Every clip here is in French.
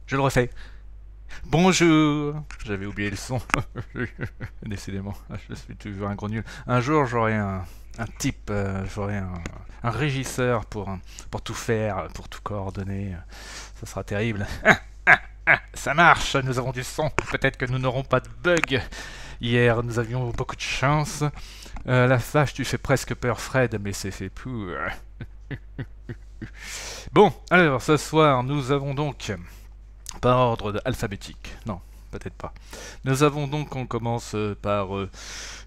Je le refais. Bonjour. J'avais oublié le son. Décidément, je suis toujours un gros nul. Un jour, j'aurai un type, j'aurai un régisseur pour tout faire, pour tout coordonner. Ça sera terrible. Ça marche, nous avons du son. Peut-être que nous n'aurons pas de bug. Hier, nous avions beaucoup de chance. La vache, tu fais presque peur, Fred, mais c'est fait pour. Bon, alors ce soir, nous avons donc, par ordre alphabétique, non, peut-être pas. Nous avons donc, on commence par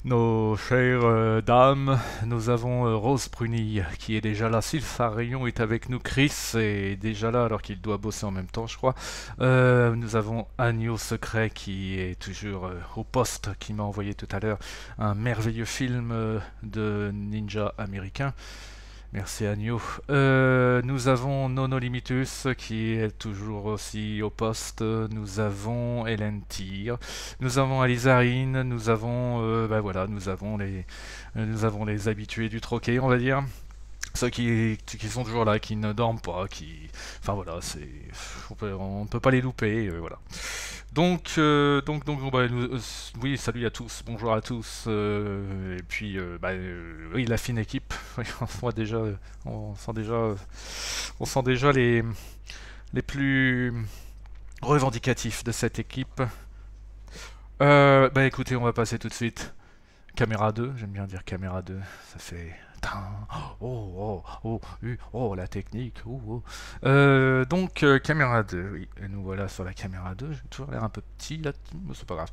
nos chères dames. Nous avons Rose Prunille qui est déjà là. Sylpharion est avec nous. Chris est déjà là alors qu'il doit bosser en même temps, je crois. Nous avons Agneau Secret qui est toujours au poste, qui m'a envoyé tout à l'heure un merveilleux film de ninja américain. Merci Agneau. Nous avons Nono Limitus qui est toujours aussi au poste. Nous avons Hélène Tyr. Nous avons Alizarine. Nous avons, voilà, nous avons les habitués du troquet, on va dire. Ceux qui sont toujours là, qui ne dorment pas, enfin voilà, on ne peut pas les louper, voilà. Donc, oui, salut à tous, bonjour à tous, et puis, oui, la fine équipe, oui, on sent déjà, on sent déjà les plus revendicatifs de cette équipe. Écoutez, on va passer tout de suite. Caméra 2, j'aime bien dire caméra 2, ça fait... la technique. Caméra 2, oui. Et nous voilà sur la caméra 2. J'ai toujours l'air un peu petit là, mais c'est pas grave.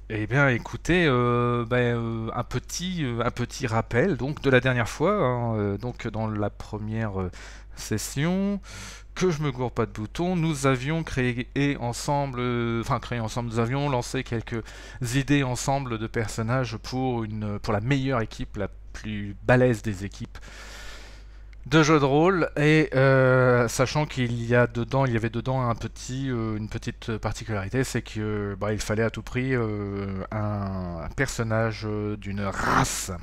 Et bien, écoutez, un petit rappel donc de la dernière fois, hein, donc dans la première session. Que je me gourre pas de boutons, nous avions créé ensemble, nous avions lancé quelques idées ensemble de personnages pour la meilleure équipe, la plus balèze des équipes de jeux de rôle, et sachant il y avait dedans une petite particularité, c'est que il fallait à tout prix un personnage d'une race.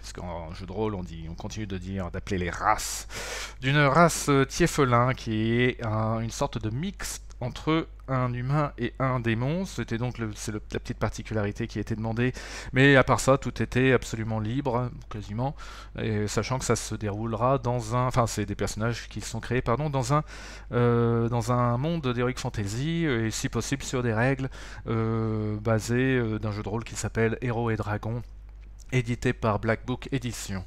Parce qu'en jeu de rôle, on continue d'appeler les races, d'une race tieffelin qui est une sorte de mix entre un humain et un démon. C'était donc la petite particularité qui a été demandée, mais à part ça, tout était absolument libre, quasiment, et sachant que ça se déroulera c'est des personnages qui sont créés, pardon, dans un monde d'Heroic Fantasy, et si possible sur des règles basées d'un jeu de rôle qui s'appelle Héros et Dragons, édité par Black Book Édition.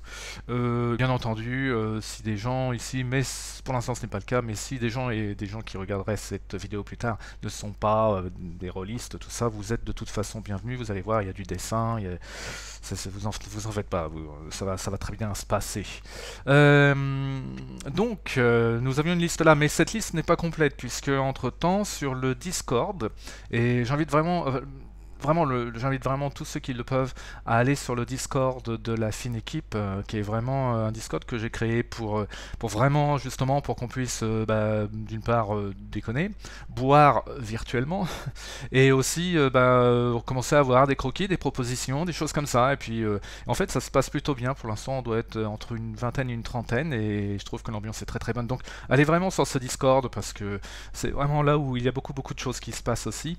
Bien entendu, si des gens ici, mais pour l'instant ce n'est pas le cas, mais si des gens qui regarderaient cette vidéo plus tard ne sont pas des rôlistes, tout ça, vous êtes de toute façon bienvenus. Vous allez voir, il y a du dessin, vous en faites pas, ça va très bien se passer. Nous avions une liste là, mais cette liste n'est pas complète puisque entre temps sur le Discord, et j'invite vraiment j'invite vraiment tous ceux qui le peuvent à aller sur le Discord de la fine équipe, qui est vraiment un Discord que j'ai créé pour vraiment justement pour qu'on puisse d'une part déconner, boire virtuellement, et aussi commencer à avoir des croquis, des propositions, des choses comme ça. Et puis en fait ça se passe plutôt bien pour l'instant, on doit être entre une vingtaine et une trentaine, et je trouve que l'ambiance est très très bonne. Donc allez vraiment sur ce Discord parce que c'est vraiment là où il y a beaucoup de choses qui se passent aussi.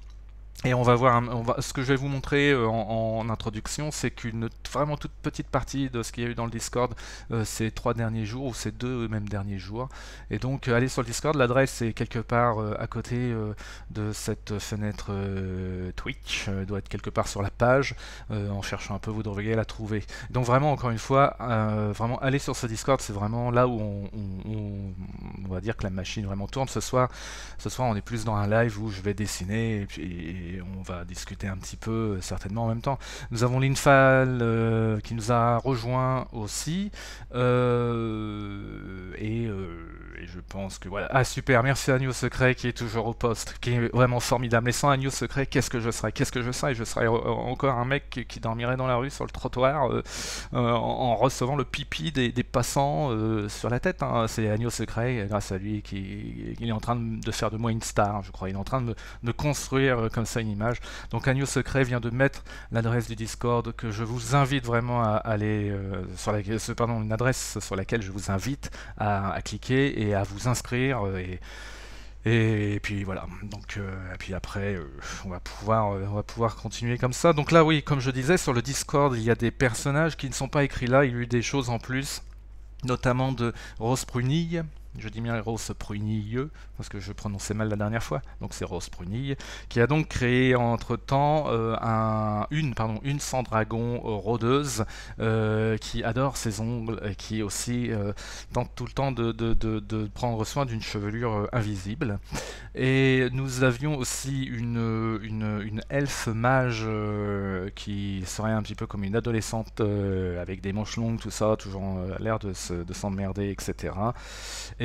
Et on va voir, ce que je vais vous montrer en introduction, c'est qu'une vraiment toute petite partie de ce qu'il y a eu dans le Discord ces 3 derniers jours, ou ces 2 même derniers jours. Et donc allez sur le Discord, l'adresse est quelque part à côté de cette fenêtre Twitch, doit être quelque part sur la page, en cherchant un peu vous devriez la trouver. Donc vraiment, encore une fois, vraiment allez sur ce Discord, c'est vraiment là où on va dire que la machine vraiment tourne. Ce soir on est plus dans un live où je vais dessiner, et on va discuter un petit peu certainement en même temps. Nous avons Linfal qui nous a rejoint aussi, et je pense que voilà. Ah super, merci à Agneau Secret qui est toujours au poste, qui est vraiment formidable. Mais sans Agneau Secret, qu'est-ce que je serais? Je serais encore un mec qui dormirait dans la rue sur le trottoir en recevant le pipi des passants sur la tête, hein. C'est Agneau Secret, grâce à lui qu'il est en train de faire de moi une star, je crois. Il est en train de construire comme ça une image. Donc Agneau Secret vient de mettre l'adresse du Discord que je vous invite vraiment à aller une adresse sur laquelle je vous invite à cliquer et à vous inscrire et puis voilà, donc et puis après on va pouvoir continuer comme ça. Donc là oui, comme je disais, sur le Discord il y a des personnages qui ne sont pas écrits là, il y a eu des choses en plus, notamment de Rose Prunille. Je dis bien Rose Prunille, parce que je prononçais mal la dernière fois, donc c'est Rose Prunille, qui a donc créé entre-temps une Sandragon rôdeuse qui adore ses ongles et qui aussi tente tout le temps de prendre soin d'une chevelure invisible. Et nous avions aussi une elfe mage qui serait un petit peu comme une adolescente avec des manches longues, tout ça, toujours l'air de s'emmerder, etc.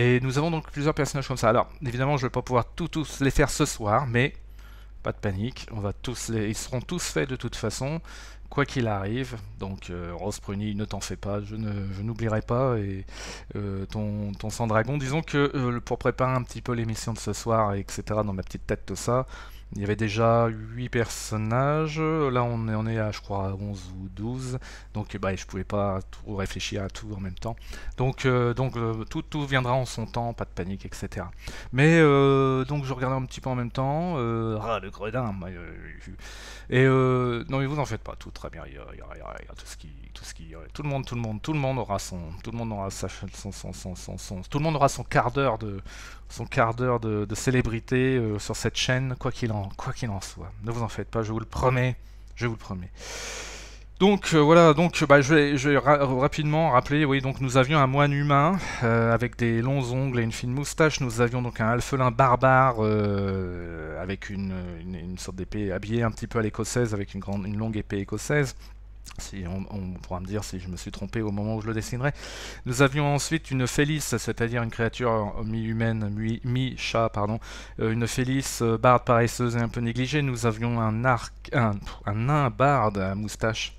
Et nous avons donc plusieurs personnages comme ça. Alors, évidemment, je ne vais pas pouvoir tous les faire ce soir, mais pas de panique, ils seront tous faits de toute façon, quoi qu'il arrive. Donc, Rose Prunille, ne t'en fais pas, je n'oublierai pas. Et ton sang dragon, disons que pour préparer un petit peu l'émission de ce soir, etc., dans ma petite tête, tout ça, il y avait déjà 8 personnages, là on est à je crois 11 ou 12, donc bah, je pouvais pas tout réfléchir à tout en même temps. Donc, tout viendra en son temps, pas de panique, etc. Mais donc je regardais un petit peu en même temps, le gredin, et non mais vous en faites pas, tout très bien, il y a tout le monde aura tout le monde aura tout le monde aura son quart d'heure de célébrité sur cette chaîne, quoi qu'il en soit. Ne vous en faites pas, je vous le promets, je vous le promets. Donc voilà, donc bah, je vais rapidement rappeler, oui, donc nous avions un moine humain avec des longs ongles et une fine moustache. Nous avions donc un alphelin barbare avec une sorte d'épée habillée un petit peu à l'écossaise avec une longue épée écossaise. Si on pourra me dire si je me suis trompé au moment où je le dessinerai. Nous avions ensuite une Félice, c'est-à-dire une créature mi-humaine, mi-chat, pardon, une Félice barde paresseuse et un peu négligée. Nous avions un nain barde à moustache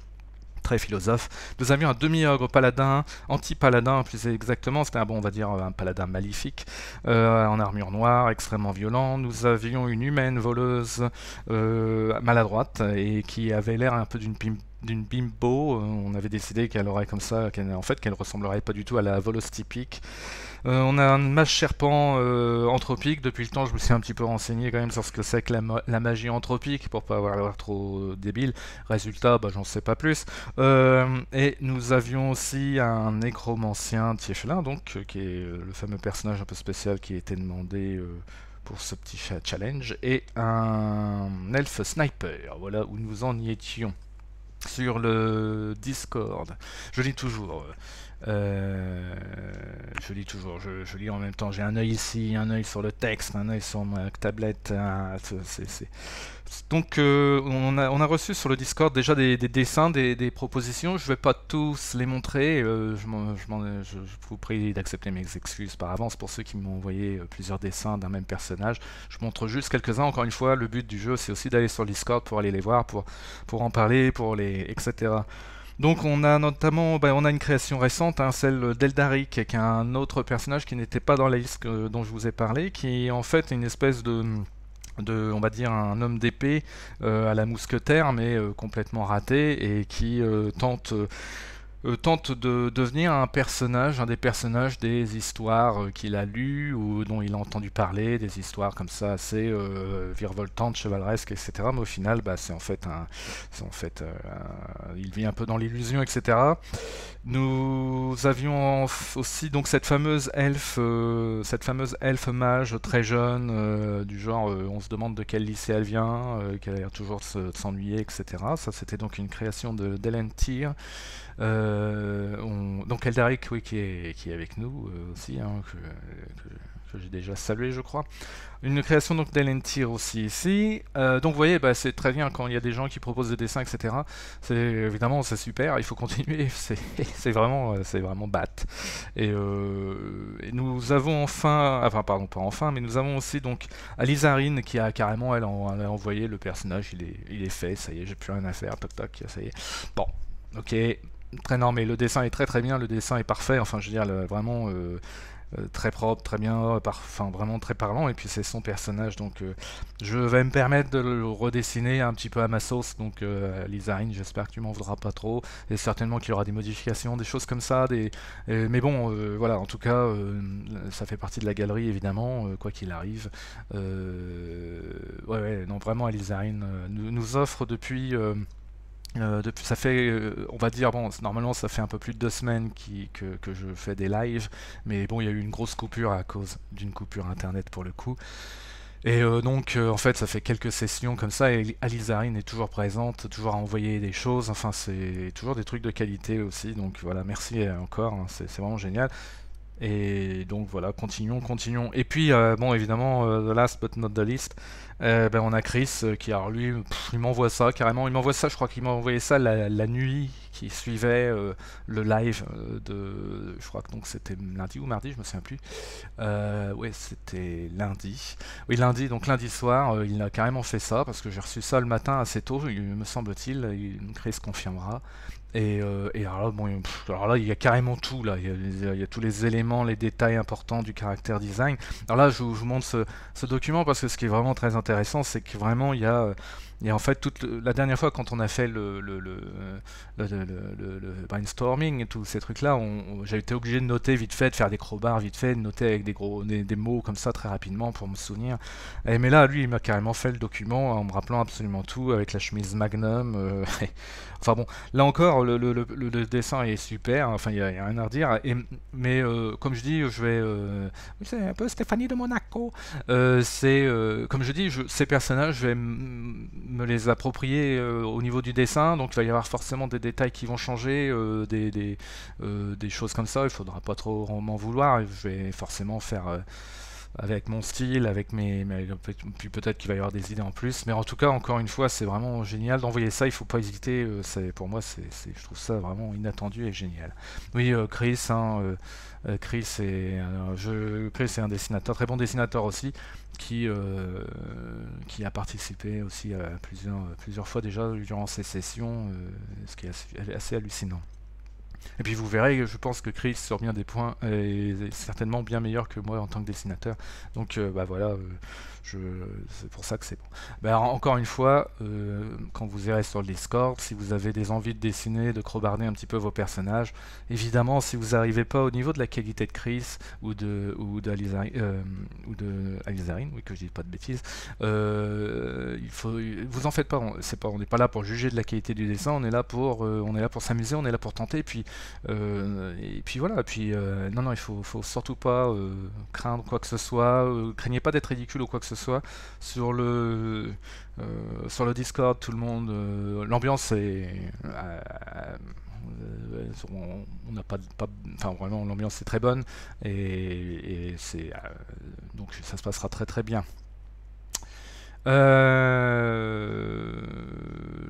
très philosophe. Nous avions un demi-ogre paladin, anti-paladin plus exactement, c'était on va dire un paladin maléfique, en armure noire, extrêmement violent. Nous avions une humaine voleuse maladroite et qui avait l'air un peu d'une bimbo. On avait décidé qu'elle aurait comme ça, qu'elle ressemblerait pas du tout à la voleuse typique. On a un mage serpent anthropique. Depuis le temps, je me suis un petit peu renseigné quand même sur ce que c'est que la magie anthropique pour pas avoir l'air trop débile. Résultat, bah, j'en sais pas plus. Et nous avions aussi un nécromancien Tieflin, donc qui est le fameux personnage un peu spécial qui était demandé pour ce petit challenge, et un elfe sniper. Voilà où nous en y étions. Sur le Discord, je lis toujours. Je lis toujours, je lis en même temps. J'ai un œil ici, un œil sur le texte, un œil sur ma tablette. Donc, on a reçu sur le Discord déjà des dessins, des propositions. Je vais pas tous les montrer. Je vous prie d'accepter mes excuses par avance pour ceux qui m'ont envoyé plusieurs dessins d'un même personnage. Je montre juste quelques-uns. Encore une fois, le but du jeu, c'est aussi d'aller sur le Discord pour aller les voir, pour en parler, etc. Donc on a notamment on a une création récente, hein, celle d'Eldaric, qui est un autre personnage qui n'était pas dans la liste dont je vous ai parlé, qui est en fait une espèce on va dire un homme d'épée à la mousquetaire, mais complètement raté, et qui tente de devenir un des personnages des histoires qu'il a lues ou dont il a entendu parler, des histoires comme ça assez virevoltantes, chevaleresques, etc. Mais au final, bah, il vit un peu dans l'illusion, etc. Nous avions aussi donc cette fameuse elfe mage très jeune, du genre on se demande de quel lycée elle vient, qu'elle a l'air toujours de s'ennuyer, etc. Ça, c'était donc une création de d'Elentyr. Donc Eldaric, oui, qui est avec nous aussi, hein, que j'ai déjà salué, je crois. Une création donc d'Elentyr aussi ici. Donc vous voyez, bah, c'est très bien quand il y a des gens qui proposent des dessins, etc. Évidemment, c'est super, il faut continuer. C'est vraiment bat. Et nous avons enfin pardon, pas enfin, mais nous avons aussi donc Alizarine qui a carrément elle a envoyé le personnage. Il est fait, ça y est, j'ai plus rien à faire. Toc toc, ça y est. Bon, ok. Très normal, mais le dessin est très très bien, le dessin est parfait, enfin je veux dire vraiment très propre, très bien, enfin vraiment très parlant, et puis c'est son personnage, donc je vais me permettre de le redessiner un petit peu à ma sauce, donc Lizarine, j'espère que tu m'en voudras pas trop, et certainement qu'il y aura des modifications, des choses comme ça, mais bon, voilà, en tout cas, ça fait partie de la galerie, évidemment, quoi qu'il arrive. Ouais, ouais, non, vraiment, Lizarine nous offre depuis, ça fait, on va dire, bon, normalement ça fait un peu plus de 2 semaines que je fais des lives, mais bon, il y a eu une grosse coupure à cause d'une coupure internet pour le coup. Et donc, en fait, ça fait quelques sessions comme ça, et Alizarine est toujours présente, toujours à envoyer des choses, enfin, c'est toujours des trucs de qualité aussi, donc voilà, merci encore, hein, c'est vraiment génial. Et donc voilà, continuons, continuons. Et puis, bon, évidemment, the last but not the least, ben, on a Chris qui, alors lui, il m'envoie ça carrément. Il m'envoie ça, je crois qu'il m'a envoyé ça la nuit qui suivait le live de. Je crois que donc c'était lundi ou mardi, je me souviens plus. Ouais, c'était lundi. Oui, lundi, donc lundi soir, il a carrément fait ça parce que j'ai reçu ça le matin assez tôt, il me semble-t-il. Chris confirmera. Et alors là, bon, alors là, il y a carrément tout là. Il y a tous les éléments, les détails importants du caractère design. Alors là, je vous montre ce document parce que ce qui est vraiment très intéressant, c'est que vraiment il y a en fait la dernière fois quand on a fait le brainstorming et tous ces trucs-là, j'ai été obligé de noter vite fait, de faire des crowbars vite fait, de noter avec des mots comme ça très rapidement pour me souvenir. Mais là, lui, il m'a carrément fait le document en me rappelant absolument tout avec la chemise Magnum. Enfin bon, là encore, le dessin est super, enfin il y a rien à redire, mais comme je dis, c'est un peu Stéphanie de Monaco. Comme je dis, ces personnages, je vais me les approprier au niveau du dessin, donc il va y avoir forcément des détails qui vont changer, des choses comme ça, il faudra pas trop m'en vouloir, je vais forcément faire avec mon style, puis peut-être qu'il va y avoir des idées en plus, mais en tout cas, encore une fois, c'est vraiment génial d'envoyer ça, il faut pas hésiter, pour moi, je trouve ça vraiment inattendu et génial. Oui, Chris, hein, Chris est un dessinateur, très bon dessinateur aussi, qui a participé aussi à plusieurs fois déjà durant ces sessions, ce qui est assez hallucinant. Et puis vous verrez, je pense que Chris sur bien des points est certainement bien meilleur que moi en tant que dessinateur. Donc bah voilà, je, c'est pour ça que c'est bon. Bah, encore une fois, quand vous irez sur le Discord, si vous avez des envies de dessiner, de crobarder un petit peu vos personnages, évidemment, si vous n'arrivez pas au niveau de la qualité de Chris ou de Alizarine, oui que je dis pas de bêtises, vous en faites pas. On n'est pas là pour juger de la qualité du dessin, on est là pour s'amuser, on est là pour tenter. Et puis voilà. Et puis non, il faut surtout pas craindre quoi que ce soit. Craignez pas d'être ridicule ou quoi que ce soit sur le Discord. Tout le monde, l'ambiance est on n'a enfin vraiment l'ambiance est très bonne et c'est donc ça se passera très très bien. Je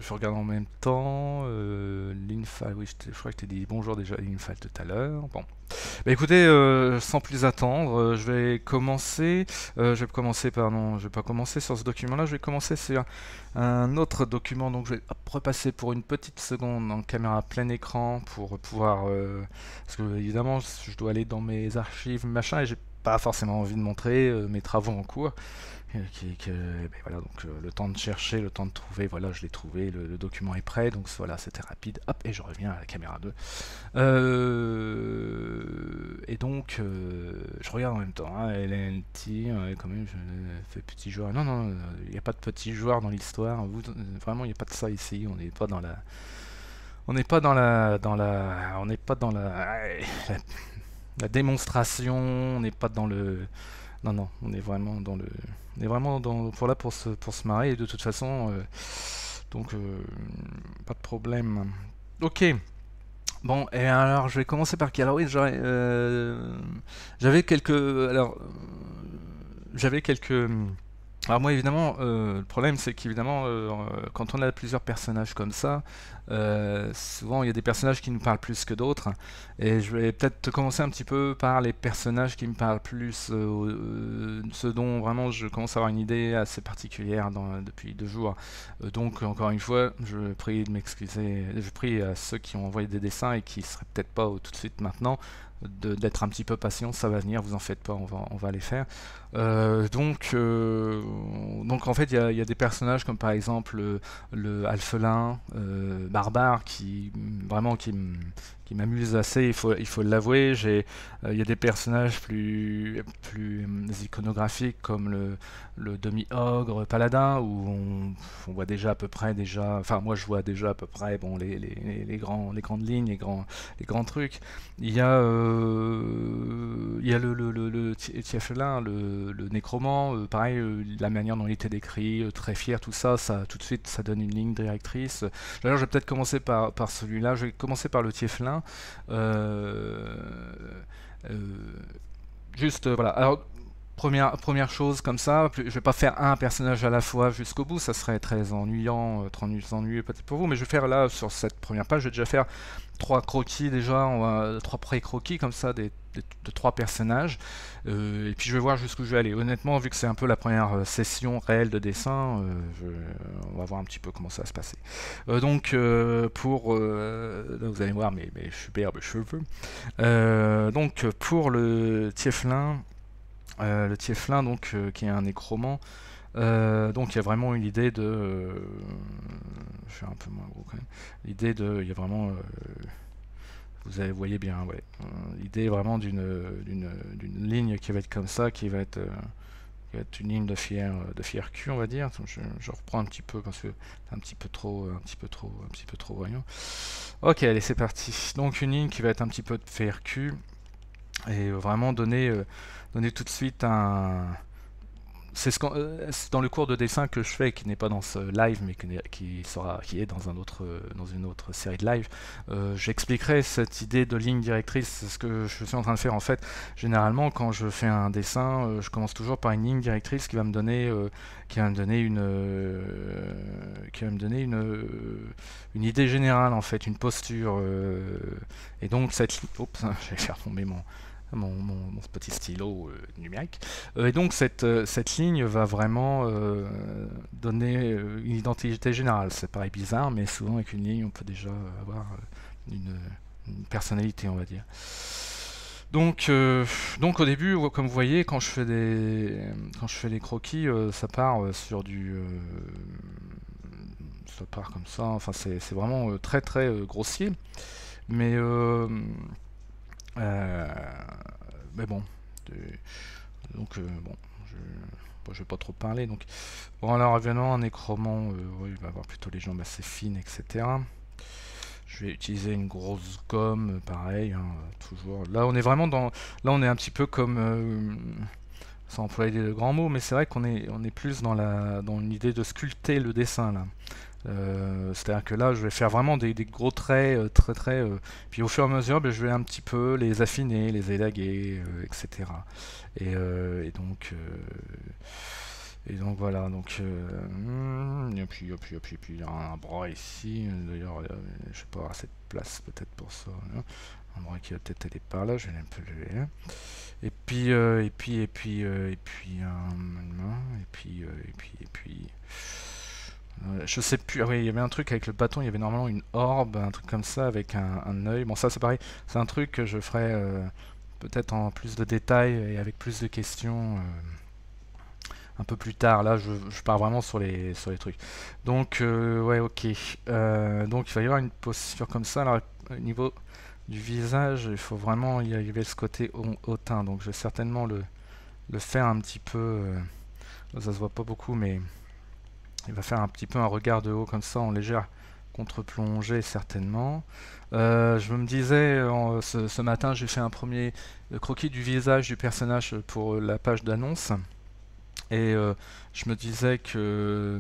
regarde en même temps. Linfal, oui, je crois que je t'ai dit bonjour déjà à Linfal tout à l'heure. Bon. Bah écoutez, sans plus attendre, je vais commencer. Pardon, je vais pas commencer sur ce document-là, je vais commencer sur un autre document. Donc je vais repasser pour une petite seconde en caméra plein écran pour pouvoir. Parce que évidemment, je dois aller dans mes archives, machin, et j'ai pas forcément envie de montrer mes travaux en cours. Ben voilà, donc le temps de chercher, le temps de trouver, voilà, je l'ai trouvé, le document est prêt, donc voilà, c'était rapide, hop, et je reviens à la caméra 2. Et donc, je regarde en même temps, hein, LNT, quand même, je fais petit joueur. Non, non, il n'y a pas de petit joueur dans l'histoire, vraiment, il n'y a pas de ça ici, on n'est pas dans la... On n'est pas dans on n'est pas dans la démonstration, on n'est pas dans le... Non, non, on est vraiment dans le... On est vraiment pour se marrer, et de toute façon, donc, pas de problème. Ok. Bon, et alors, je vais commencer par qui? Alors oui, j'avais quelques... Alors, j'avais quelques... Alors moi évidemment, le problème c'est qu'évidemment quand on a plusieurs personnages comme ça, souvent il y a des personnages qui nous parlent plus que d'autres, et je vais peut-être commencer un petit peu par les personnages qui me parlent plus, ceux dont vraiment je commence à avoir une idée assez particulière depuis 2 jours. Donc encore une fois, je prie de m'excuser, je prie à ceux qui ont envoyé des dessins et qui seraient peut-être pas tout de suite maintenant, d'être un petit peu patient, ça va venir, vous en faites pas, on va les faire. Donc en fait, il y a des personnages comme par exemple le Alphelin, barbare, qui vraiment qui m'amuse assez, il faut l'avouer. Il y a des personnages plus iconographiques comme le demi-ogre paladin, où on voit déjà à peu près déjà, enfin moi je vois déjà à peu près bon les grandes lignes, les grands trucs. Il y a le Tieflin, le nécromant, pareil, la manière dont il était décrit, très fier, tout ça, tout de suite ça donne une ligne directrice. D'ailleurs, je vais peut-être commencer par celui-là. Je vais commencer par le Tieflin. Euh, euh, Juste, voilà. Alors, première chose comme ça, je vais pas faire un personnage à la fois jusqu'au bout, ça serait très ennuyant, très ennuyeux peut-être pour vous, mais je vais faire là, sur cette première page, je vais déjà faire trois croquis déjà, trois pré-croquis comme ça, de trois personnages, et puis je vais voir jusqu'où je vais aller. Honnêtement, vu que c'est un peu la première session réelle de dessin, on va voir un petit peu comment ça va se passer. Là, vous allez voir mes superbes cheveux. Pour le Tieflin donc qui est un nécromant. Donc il y a vraiment une idée de, je fais un peu moins gros quand même. L'idée de, il y a vraiment, voyez bien, ouais. L'idée vraiment d'une ligne qui va être comme ça, qui va être une ligne de fier cul, on va dire. Je reprends un petit peu parce que c'est un petit peu trop voyant. Ok, allez, c'est parti. Donc une ligne qui va être un petit peu de fier cul et vraiment donner tout de suite un. C'est dans le cours de dessin que je fais, qui n'est pas dans ce live, mais qui est dans une autre série de live. J'expliquerai cette idée de ligne directrice, c'est ce que je suis en train de faire en fait. Généralement, quand je fais un dessin, je commence toujours par une ligne directrice qui va me donner, une idée générale en fait, une posture. Et donc cette ligne, oups, j'ai fait tomber mon petit stylo numérique. Et donc cette ligne va vraiment donner une identité générale. C'est pareil bizarre, mais souvent avec une ligne on peut déjà avoir une personnalité, on va dire. Donc au début, comme vous voyez, quand je fais des croquis, ça part ça part comme ça. Enfin, c'est vraiment très très grossier. Mais euh, mais bon, bon, je vais pas trop parler. Donc, bon, alors évidemment, un nécromant, il va avoir plutôt les jambes assez fines, etc. Je vais utiliser une grosse gomme, pareil, hein, toujours. Là, on est vraiment là, on est un petit peu comme, sans employer de grands mots, mais c'est vrai on est plus dans l'idée de sculpter le dessin là. C'est-à-dire que là, je vais faire vraiment des gros traits, puis au fur et à mesure, je vais un petit peu les affiner, les élaguer, etc. Et donc voilà. Et puis il y a un bras ici. D'ailleurs, je sais pas avoir cette place peut-être pour ça. Hein. Un bras qui va peut-être aller par là. Je vais un peu le lever. Et puis. Je sais plus. Ah oui, il y avait un truc avec le bâton. Il y avait normalement une orbe, un truc comme ça avec un œil. Bon, ça c'est pareil. C'est un truc que je ferai peut-être en plus de détails et avec plus de questions un peu plus tard. Là, je pars vraiment sur les trucs. Donc, ouais, ok. Donc, il va y avoir une posture comme ça. Alors, au niveau du visage, il faut vraiment y arriver ce côté hautain. Donc, je vais certainement le faire un petit peu. Ça se voit pas beaucoup, mais. Il va faire un petit peu un regard de haut comme ça en légère contre-plongée certainement. Je me disais, ce matin j'ai fait un premier croquis du visage du personnage pour la page d'annonce. Et je me disais que...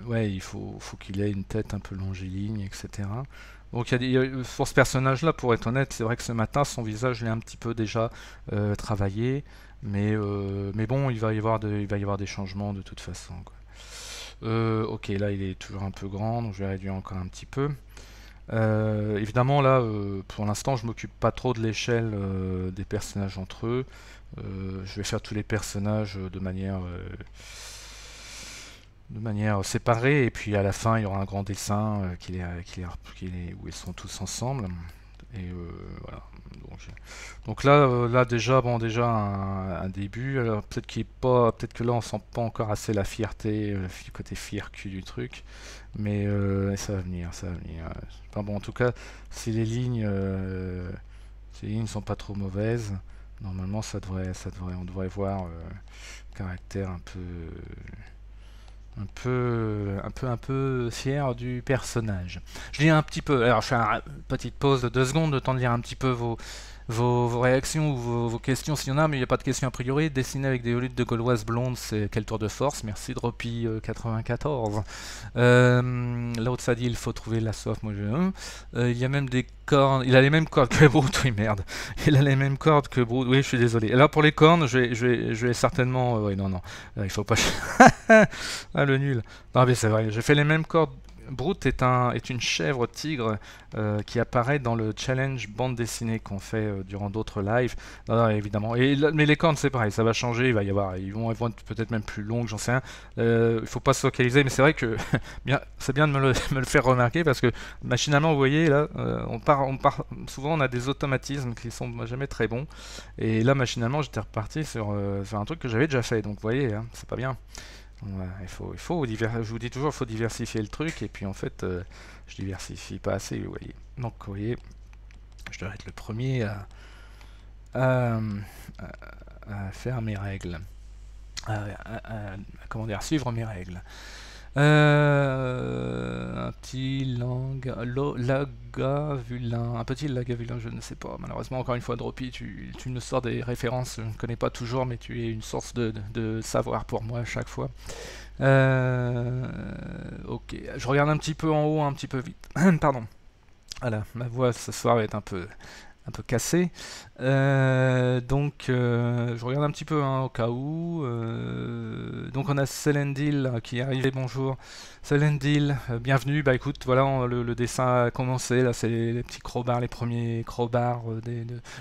ouais, il faut qu'il ait une tête un peu longiligne, etc. Donc pour ce personnage-là, pour être honnête, c'est vrai que ce matin, son visage, je l'ai un petit peu déjà travaillé. Mais bon, il va y avoir des changements de toute façon, quoi. Ok, là il est toujours un peu grand, donc je vais réduire encore un petit peu. Évidemment, là, pour l'instant, je m'occupe pas trop de l'échelle des personnages entre eux. Je vais faire tous les personnages de manière de manière séparée, et puis à la fin il y aura un grand dessin où ils sont tous ensemble. Et voilà. Donc, donc là, là déjà, bon, déjà un début. Alors peut-être qu'il est pas, peut-être que là on sent pas encore assez la fierté, le côté fier-cul du truc, mais ça va venir, ça va venir. Enfin bon, en tout cas, si les lignes sont pas trop mauvaises, normalement on devrait voir le caractère un peu fier du personnage. Je lis un petit peu, alors je fais une petite pause de 2 secondes, le temps de lire un petit peu vos réactions ou vos questions s'il y en a, mais il n'y a pas de questions a priori. Dessiner avec des volutes de gauloises blondes, c'est quel tour de force? Merci Droppy94. L'autre ça dit il faut trouver la soif, moi j'ai un. Il y a même des cornes, il a les mêmes cordes que Brute, oui merde. Il a les mêmes cordes que Brute, oui je suis désolé. Alors pour les cornes, je vais certainement... oui non, il faut pas... ah le nul. Non mais c'est vrai, j'ai fait les mêmes cordes. Brute est une chèvre tigre qui apparaît dans le challenge bande dessinée qu'on fait durant d'autres lives. Non, évidemment. Mais les cornes c'est pareil, ça va changer, il va y avoir, ils vont être peut-être même plus longues, j'en sais rien. Il faut pas se focaliser, mais c'est vrai que c'est bien de me le faire remarquer parce que machinalement, vous voyez là, souvent on a des automatismes qui sont jamais très bons. Et là machinalement j'étais reparti sur un truc que j'avais déjà fait, donc vous voyez, hein, c'est pas bien. Ouais, je vous dis toujours, il faut diversifier le truc, et puis en fait, je diversifie pas assez, vous voyez. Donc, vous voyez, je dois être le premier à- à faire mes règles, comment dire, suivre mes règles. Un petit lagavulin, un petit lagavulin, je ne sais pas. Malheureusement, encore une fois, Droppy, tu me sors des références, je ne connais pas toujours, mais tu es une source de savoir pour moi à chaque fois. Ok, je regarde un petit peu en haut, un petit peu vite. Pardon. Voilà, ma voix ce soir va être un peu cassée. Donc, je regarde un petit peu hein, au cas où. Donc, on a Selendil qui est arrivé. Bonjour, Selendil, bienvenue. Bah écoute, voilà, le dessin a commencé. Là, c'est les petits crobards, les premiers crobards.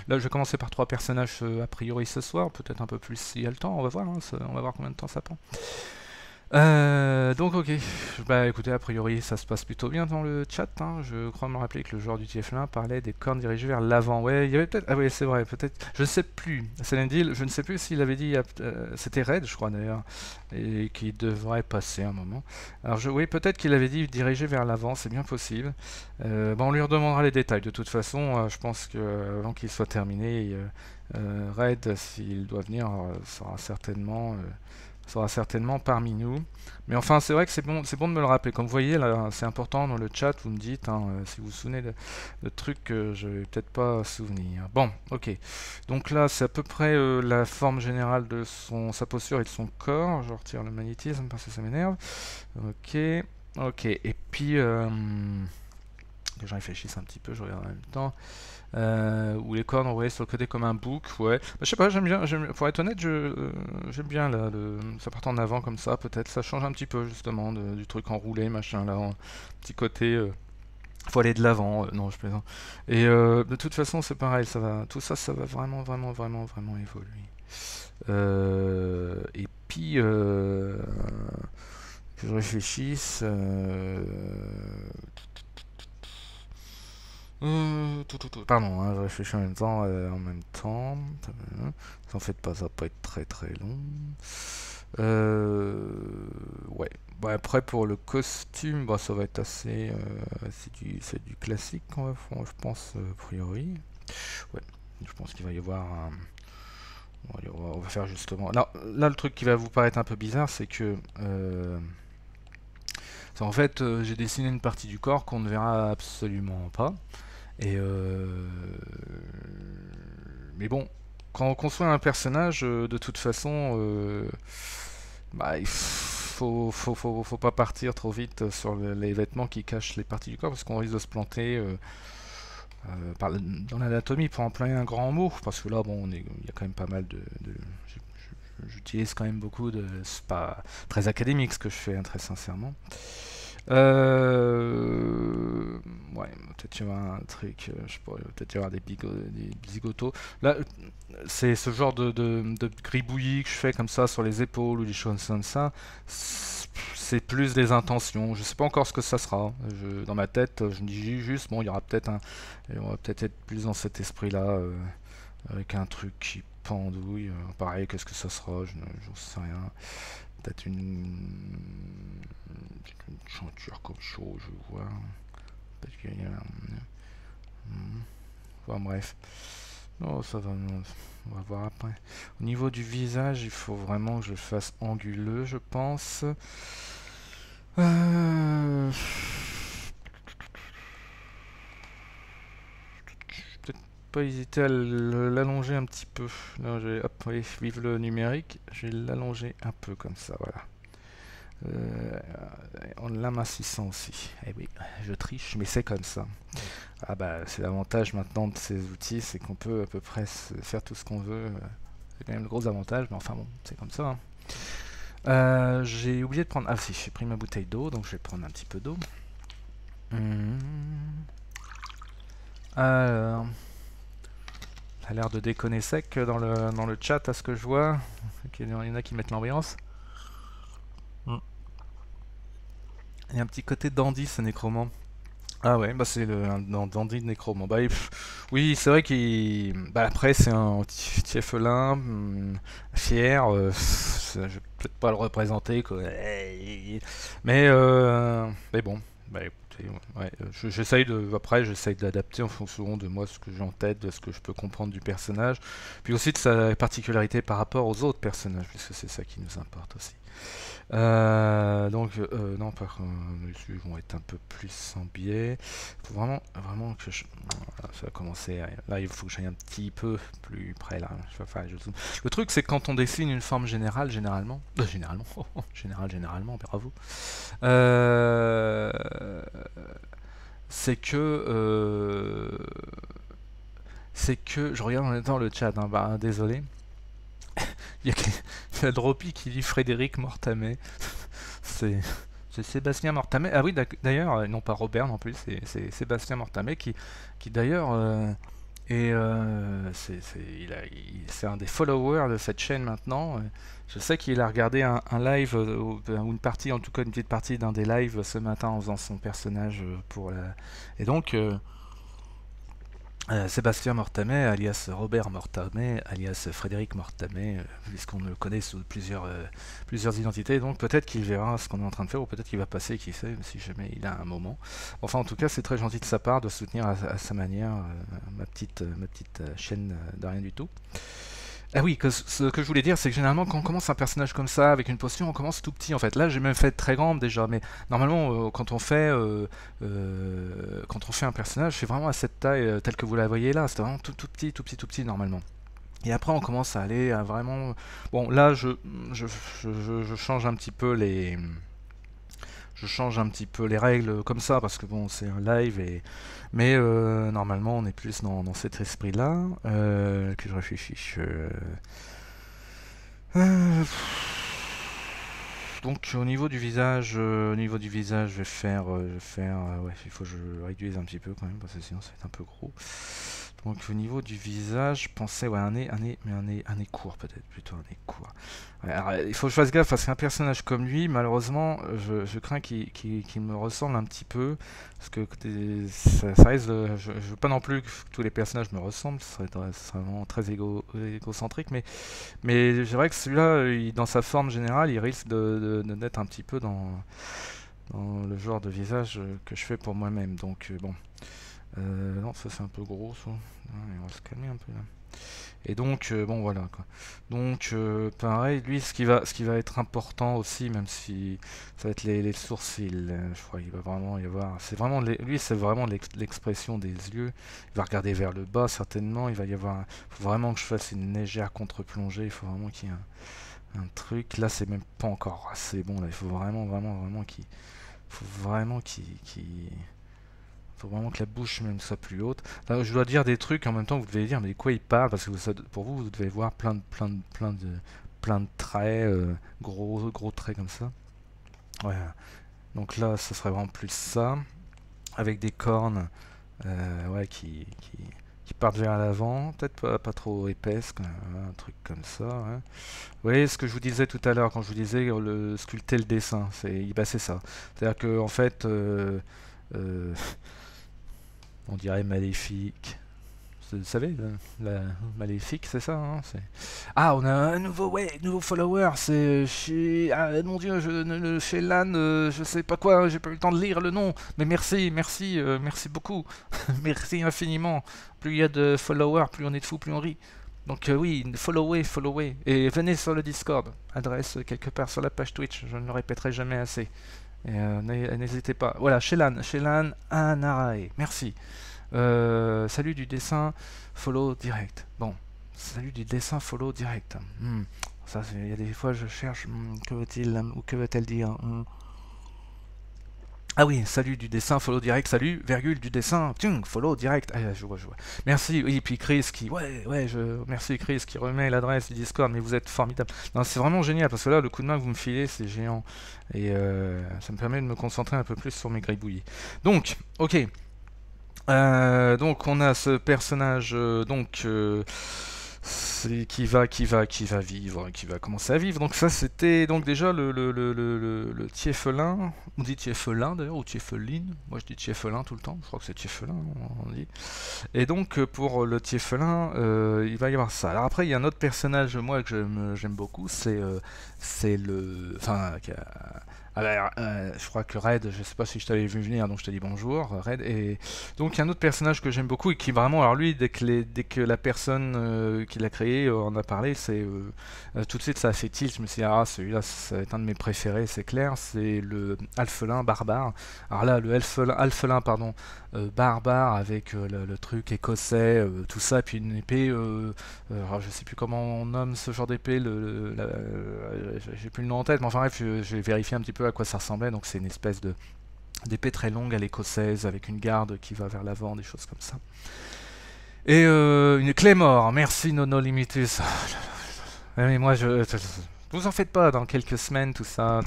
Là, je vais commencer par 3 personnages a priori ce soir. Peut-être un peu plus s'il y a le temps. On va voir. Hein, on va voir combien de temps ça prend. Donc ok, bah écoutez, a priori ça se passe plutôt bien dans le chat, hein. Je crois me rappeler que le joueur du TF1 parlait des cornes dirigées vers l'avant. Ouais, il y avait peut-être... Ah oui, c'est vrai, peut-être... Je ne sais plus, Selendil, je ne sais plus s'il avait dit... c'était Red, je crois d'ailleurs, et qui devrait passer un moment. Alors oui, peut-être qu'il avait dit diriger vers l'avant, c'est bien possible. Bon, on lui redemandera les détails, de toute façon, je pense que avant qu'il soit terminé, Red, s'il doit venir, sera certainement parmi nous. Mais enfin, c'est vrai que c'est bon de me le rappeler. Comme vous voyez, là, c'est important dans le chat, vous me dites, hein, si vous vous souvenez de trucs que je vais peut-être pas souvenir. Bon, ok. Donc là, c'est à peu près la forme générale de sa posture et de son corps. Je retire le magnétisme parce que ça m'énerve. Ok, ok. Et puis, que je réfléchisse un petit peu, je regarde en même temps. Ou les cornes envoyées sur le côté comme un bouc, ouais. Bah, je sais pas, j'aime bien, pour être honnête, j'aime bien là, ça part en avant comme ça, peut-être, ça change un petit peu justement du truc enroulé, machin, là, un petit côté, faut aller de l'avant, non, je plaisante. Et de toute façon, c'est pareil, tout ça, ça va vraiment, vraiment, vraiment, vraiment évoluer. Et puis, que je réfléchisse. Pardon, hein, je réfléchis en même temps. En fait, pas, ça va pas être très très long. Ouais. Bon, après, pour le costume, bah, ça va être assez. C'est du classique qu'on va faire, je pense, a priori. Ouais. Je pense qu'il va y avoir un. On va faire justement. Là, le truc qui va vous paraître un peu bizarre, c'est que. En fait, j'ai dessiné une partie du corps qu'on ne verra absolument pas. Et mais bon, quand on construit un personnage, de toute façon, bah, il faut pas partir trop vite sur les vêtements qui cachent les parties du corps parce qu'on risque de se planter dans l'anatomie pour employer un grand mot. Parce que là, bon, il y a quand même pas mal j'utilise quand même beaucoup de... C'est pas très académique ce que je fais, hein, très sincèrement. Ouais, peut-être y avoir un truc, je sais pas, peut-être y avoir des zigotos. Là, c'est ce genre de gribouillis que je fais comme ça sur les épaules ou des choses comme ça. c'est plus des intentions. Je sais pas encore ce que ça sera. Dans ma tête, je me dis juste, bon, on va peut-être être plus dans cet esprit-là, avec un truc qui pendouille. Pareil, qu'est-ce que ça sera? J'en sais rien. Peut-être une chanture comme chaud, je vois. Peut-être qu'il y a enfin, bref. Oh, ça va, on va voir après. Au niveau du visage, il faut vraiment que je le fasse anguleux, je pense. Euh... Peut-être pas hésiter à l'allonger un petit peu. Là, hop, oui, vive le numérique. Je vais l'allonger un peu comme ça, voilà. En l'amincissant aussi. Eh oui, je triche, mais c'est comme ça. Ah bah, c'est l'avantage maintenant de ces outils, c'est qu'on peut à peu près faire tout ce qu'on veut. C'est quand même le gros avantage, mais enfin bon, c'est comme ça, hein. J'ai oublié de prendre... Ah si, j'ai pris ma bouteille d'eau, donc je vais prendre un petit peu d'eau. Alors... Ça a l'air de déconner sec dans le chat, à ce que je vois. Il y en a qui mettent l'ambiance. Il y a un petit côté dandy, ce nécromant. Ah ouais, bah c'est un dandy de nécromant. Bah, oui, c'est vrai qu'il... Bah après, c'est un tieffelin, fier. Je vais peut-être pas le représenter, quoi. Mais bon, bah écoutez, ouais, j'essaye de... Après, j'essaye de l'adapter en fonction de moi, ce que j'ai en tête, de ce que je peux comprendre du personnage. Puis aussi de sa particularité par rapport aux autres personnages, puisque c'est ça qui nous importe aussi. Non, par contre, les yeux vont être un peu plus en biais. Faut vraiment que je... Ça va commencer. Là, il faut que j'aille un petit peu plus près là. Je zoome. Le truc, c'est que quand on dessine une forme générale, généralement, bravo. Euh, c'est que, je regarde en même temps le chat. Hein, bah, désolé. Il y a Dropi qui dit Frédéric Mortamet. c'est Sébastien Mortamet. Ah oui, d'ailleurs, non pas Robert non plus, c'est Sébastien Mortamet qui d'ailleurs c'est un des followers de cette chaîne maintenant. Je sais qu'il a regardé un live, ou une partie, en tout cas une petite partie d'un des lives ce matin en faisant son personnage pour la... Et donc... Sébastien Mortamet, alias Robert Mortamet, alias Frédéric Mortamet, puisqu'on le connaît sous plusieurs identités, donc peut-être qu'il verra ce qu'on est en train de faire, ou peut-être qu'il va passer, qui sait, si jamais il a un moment. Enfin, en tout cas, c'est très gentil de sa part de soutenir à sa manière ma petite chaîne de rien du tout. Ah oui, ce que je voulais dire, c'est que généralement, quand on commence un personnage comme ça, avec une posture, on commence tout petit en fait. Là, j'ai même fait très grande déjà, mais normalement, quand on fait un personnage, c'est vraiment à cette taille telle que vous la voyez là. C'est vraiment tout petit normalement. Et après, on commence à aller à vraiment. Bon, là, je change un petit peu les règles comme ça parce que bon, c'est un live mais normalement on est plus dans cet esprit-là que je réfléchisse. Euh, Donc au niveau du visage, je vais faire, ouais, il faut que je réduise un petit peu quand même parce que sinon ça va être un peu gros. Donc au niveau du visage, je pensais ouais, un nez court peut-être, plutôt un nez court. Ouais, alors, il faut que je fasse gaffe parce qu'un personnage comme lui, malheureusement, je crains qu'il me ressemble un petit peu. Parce que ça risque je veux pas non plus que tous les personnages me ressemblent, ce serait vraiment très égocentrique, mais c'est vrai que celui-là, dans sa forme générale, il risque d'être un petit peu dans le genre de visage que je fais pour moi-même. Donc bon. Non, ça c'est un peu gros, ça. Ouais, on va se calmer un peu là. Et donc, bon voilà quoi. Donc, pareil, lui, ce qui va être important aussi, même si ça va être les sourcils, je crois qu'il va vraiment y avoir. Lui, c'est vraiment l'expression des yeux. Il va regarder vers le bas, certainement. Il va y avoir. Faut vraiment que je fasse une légère contre-plongée. Il faut vraiment qu'il y ait un truc. Là, c'est même pas encore assez bon. Là, il faut vraiment qu'il. Faut vraiment faut vraiment que la bouche même soit plus haute. Enfin, je dois dire des trucs en même temps que vous devez dire mais de quoi il parle parce que pour vous devez voir plein de traits gros traits comme ça. Ouais. Donc là ça serait vraiment plus ça avec des cornes ouais qui partent vers l'avant, peut-être pas trop épaisse, quand même, un truc comme ça. Hein. Vous voyez ce que je vous disais tout à l'heure quand je vous disais sculpter le dessin, bah, c'est ça. C'est-à-dire que en fait, euh, on dirait maléfique. Vous savez, la maléfique, c'est ça. Hein, ah, on a un nouveau follower. C'est chez. Ah mon Dieu, chez Lan, je sais pas quoi. J'ai pas eu le temps de lire le nom. Mais merci beaucoup. Merci infiniment. Plus il y a de followers, plus on est de fous, plus on rit. Donc oui, followez. Et venez sur le Discord. Adresse quelque part sur la page Twitch. Je ne le répéterai jamais assez. Et n'hésitez pas. Voilà, Shelan Anarae. Merci. Salut du dessin, follow direct. Bon, salut du dessin, follow direct. Ça, il y a des fois je cherche, que veut-il ou que veut-elle dire Ah oui, salut du dessin, follow direct, salut, virgule du dessin, follow direct. Ah, je vois. Merci, oui, puis Chris qui, merci Chris qui remet l'adresse du Discord, mais vous êtes formidable. Non, c'est vraiment génial, parce que là, le coup de main que vous me filez, c'est géant. Et ça me permet de me concentrer un peu plus sur mes gribouillis. Donc, ok. Donc on a ce personnage qui va vivre, qui va commencer à vivre. Donc ça c'était donc déjà le Tieffelin. On dit Tieffelin d'ailleurs ou Tieffelin. Moi je dis Tieffelin tout le temps. Je crois que c'est Tieffelin on dit. Et donc pour le Tieffelin, il va y avoir ça. Alors après il y a un autre personnage moi que j'aime beaucoup, c'est le, enfin alors, je crois que Red, je sais pas si je t'avais vu venir, donc je te dis bonjour, Red. Et donc il y a un autre personnage que j'aime beaucoup et qui vraiment, alors lui, dès que la personne qui l'a créé en a parlé, tout de suite ça a fait tilt. Je me suis dit, ah celui-là, ça va être un de mes préférés, c'est clair, c'est le Alphelin barbare. Alors là, le Alphelin, pardon, barbare avec le truc écossais, tout ça, puis une épée, alors je sais plus comment on nomme ce genre d'épée, j'ai plus le nom en tête, mais enfin bref, j'ai vérifié un petit peu à quoi ça ressemblait. Donc c'est une espèce d'épée très longue à l'écossaise avec une garde qui va vers l'avant, des choses comme ça. Et une Claymore, merci Nono Limitus. Mais moi vous en faites pas, dans quelques semaines tout ça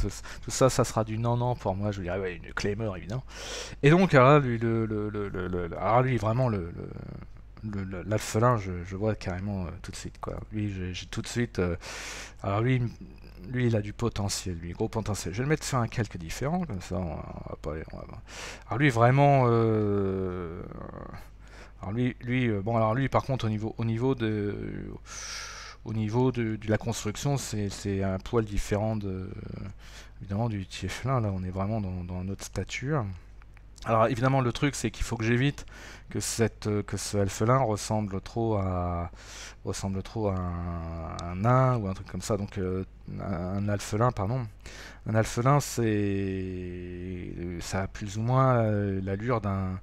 ça sera du non pour moi. Je dirais ouais, une Claymore évidemment. Et donc alors là lui vraiment l'alphelin, je vois carrément tout de suite quoi. Lui j'ai tout de suite alors lui, il a du potentiel, lui, gros potentiel. Je vais le mettre sur un calque différent, comme ça, on va pas... Alors lui, vraiment... alors lui, par contre, au niveau de la construction, c'est un poil différent évidemment, du Tieflin. Là, on est vraiment dans notre stature. Alors évidemment le truc c'est qu'il faut que j'évite que ce elfelin ressemble trop à un nain ou un truc comme ça. Donc un alphelin, pardon. Un alphelin ça a plus ou moins l'allure d'un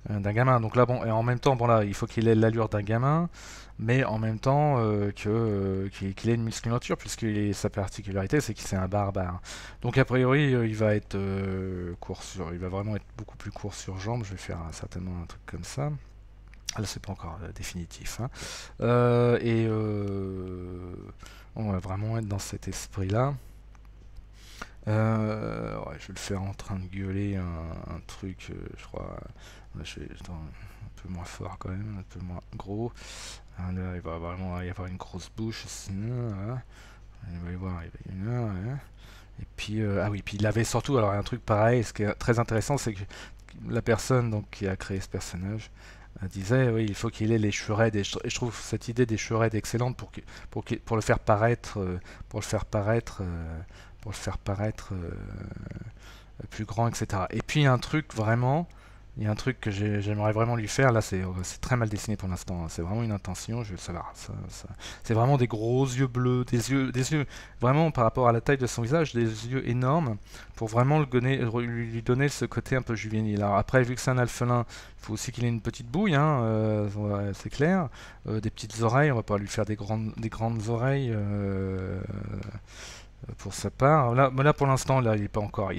gamin. Donc là bon, et en même temps bon là il faut qu'il ait l'allure d'un gamin, mais en même temps qu'il ait une musculature, puisque sa particularité c'est qu'il c'est un barbare. Donc a priori il va être il va vraiment être beaucoup plus court sur jambes. Je vais faire certainement un truc comme ça. Là c'est pas encore définitif. Hein. On va vraiment être dans cet esprit là. Ouais, je vais le faire en train de gueuler un truc, je crois. Je vais un peu moins fort quand même, un peu moins gros. Là, il va vraiment y avoir une grosse bouche. Voilà. Il va y avoir, voilà. Et puis, ah oui, puis il avait surtout, alors un truc pareil, ce qui est très intéressant, c'est que la personne donc, qui a créé ce personnage disait, oui, il faut qu'il ait les cheveux et je trouve cette idée des cheveux excellente pour le faire paraître, plus grand, etc. Et puis il y a un truc que j'aimerais vraiment lui faire. Là, c'est très mal dessiné pour l'instant. Hein. C'est vraiment une intention. Je veux savoir. C'est vraiment des gros yeux bleus, des yeux vraiment par rapport à la taille de son visage, des yeux énormes pour vraiment lui donner ce côté un peu juvénile. Alors après, vu que c'est un alphelin, il faut aussi qu'il ait une petite bouille, hein, c'est clair. Des petites oreilles. On va pas lui faire des grandes oreilles. Pour sa part, là pour l'instant, là, il n'est pas encore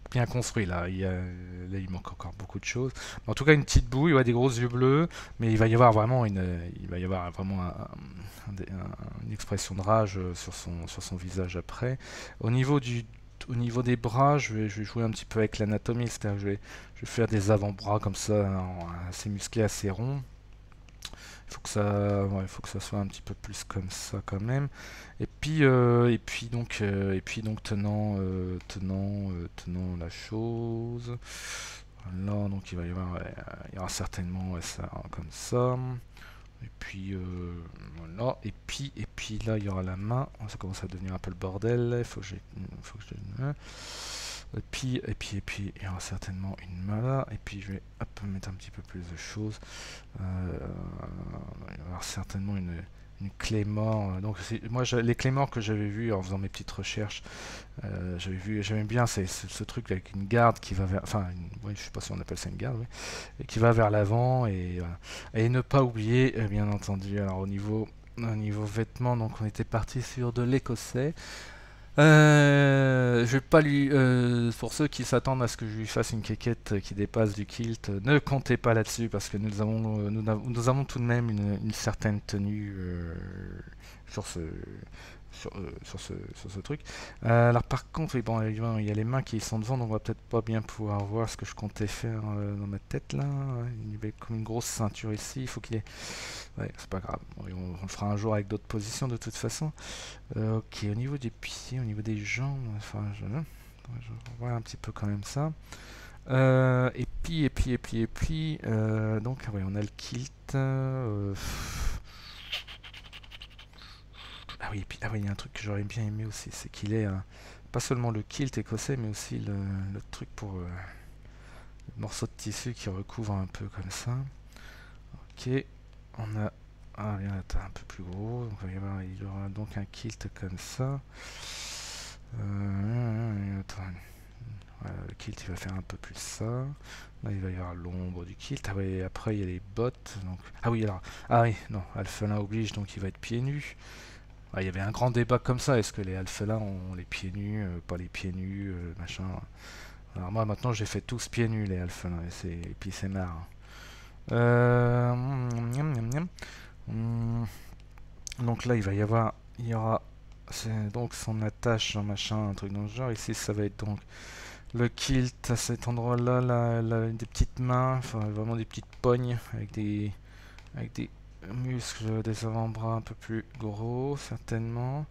bien construit. Là, il manque encore beaucoup de choses. En tout cas, une petite bouille, ouais, des gros yeux bleus, mais il va y avoir vraiment une expression de rage sur son visage après. Au niveau au niveau des bras, je vais jouer un petit peu avec l'anatomie, c'est-à-dire que je vais faire des avant-bras comme ça, assez musclés, assez ronds. Il faut que ça, ouais, faut que ça soit un petit peu plus comme ça quand même. Et puis donc tenant la chose. Là, donc il va y avoir, ouais, il y aura certainement ouais, ça comme ça. Et puis voilà. Et puis là, il y aura la main. Ça commence à devenir un peu le bordel. Il faut que je. Et puis, il y aura certainement une main là. Et puis, je vais mettre un petit peu plus de choses. Il va y avoir certainement une clé mort. Donc, moi, les clés morts que j'avais vues en faisant mes petites recherches, j'aimais bien ce truc avec une garde qui va vers. Enfin, oui, je sais pas si on appelle ça une garde, oui, et qui va vers l'avant. Et, voilà. Et ne pas oublier, bien entendu, alors au niveau vêtements, donc on était parti sur de l'écossais. Je vais pas lui. Pour ceux qui s'attendent à ce que je lui fasse une quéquette qui dépasse du kilt, ne comptez pas là-dessus parce que nous avons tout de même une certaine tenue sur ce, sur ce truc. Alors par contre, oui, bon, évidemment, il y a les mains qui sont devant, donc on va peut-être pas bien pouvoir voir ce que je comptais faire dans ma tête là. Il y avait comme une grosse ceinture ici, il faut qu'il y ait. Ouais, c'est pas grave. On le fera un jour avec d'autres positions de toute façon. Ok, au niveau des pieds, au niveau des jambes, enfin, je revois un petit peu quand même ça. Et puis, donc, ouais, on a le kilt. Ah oui, et puis, ah oui, il y a un truc que j'aurais bien aimé aussi, c'est qu'il ait pas seulement le kilt écossais, mais aussi le truc pour le morceau de tissu qui recouvre un peu comme ça. Ok, on a. Ah, bien, là, un peu plus gros. Donc, il y aura donc un kilt comme ça. Attends. Voilà, le kilt il va faire un peu plus ça. Là il va y avoir l'ombre du kilt. Ah oui, après il y a les bottes. Donc. Ah oui, alors. Ah oui, non, Alphelin oblige, donc il va être pieds nus. Ah, il y avait un grand débat comme ça. Est-ce que les Alphelins ont les pieds nus, pas les pieds nus, machin. Alors moi maintenant j'ai fait tous pieds nus les Alphelins. Et puis c'est marrant. Miam, miam, miam. Donc là il y aura donc son attache, un machin, un truc dans le genre. Ici ça va être donc le kilt à cet endroit-là, des petites mains, enfin vraiment des petites pognes avec des muscles des avant-bras un peu plus gros, certainement.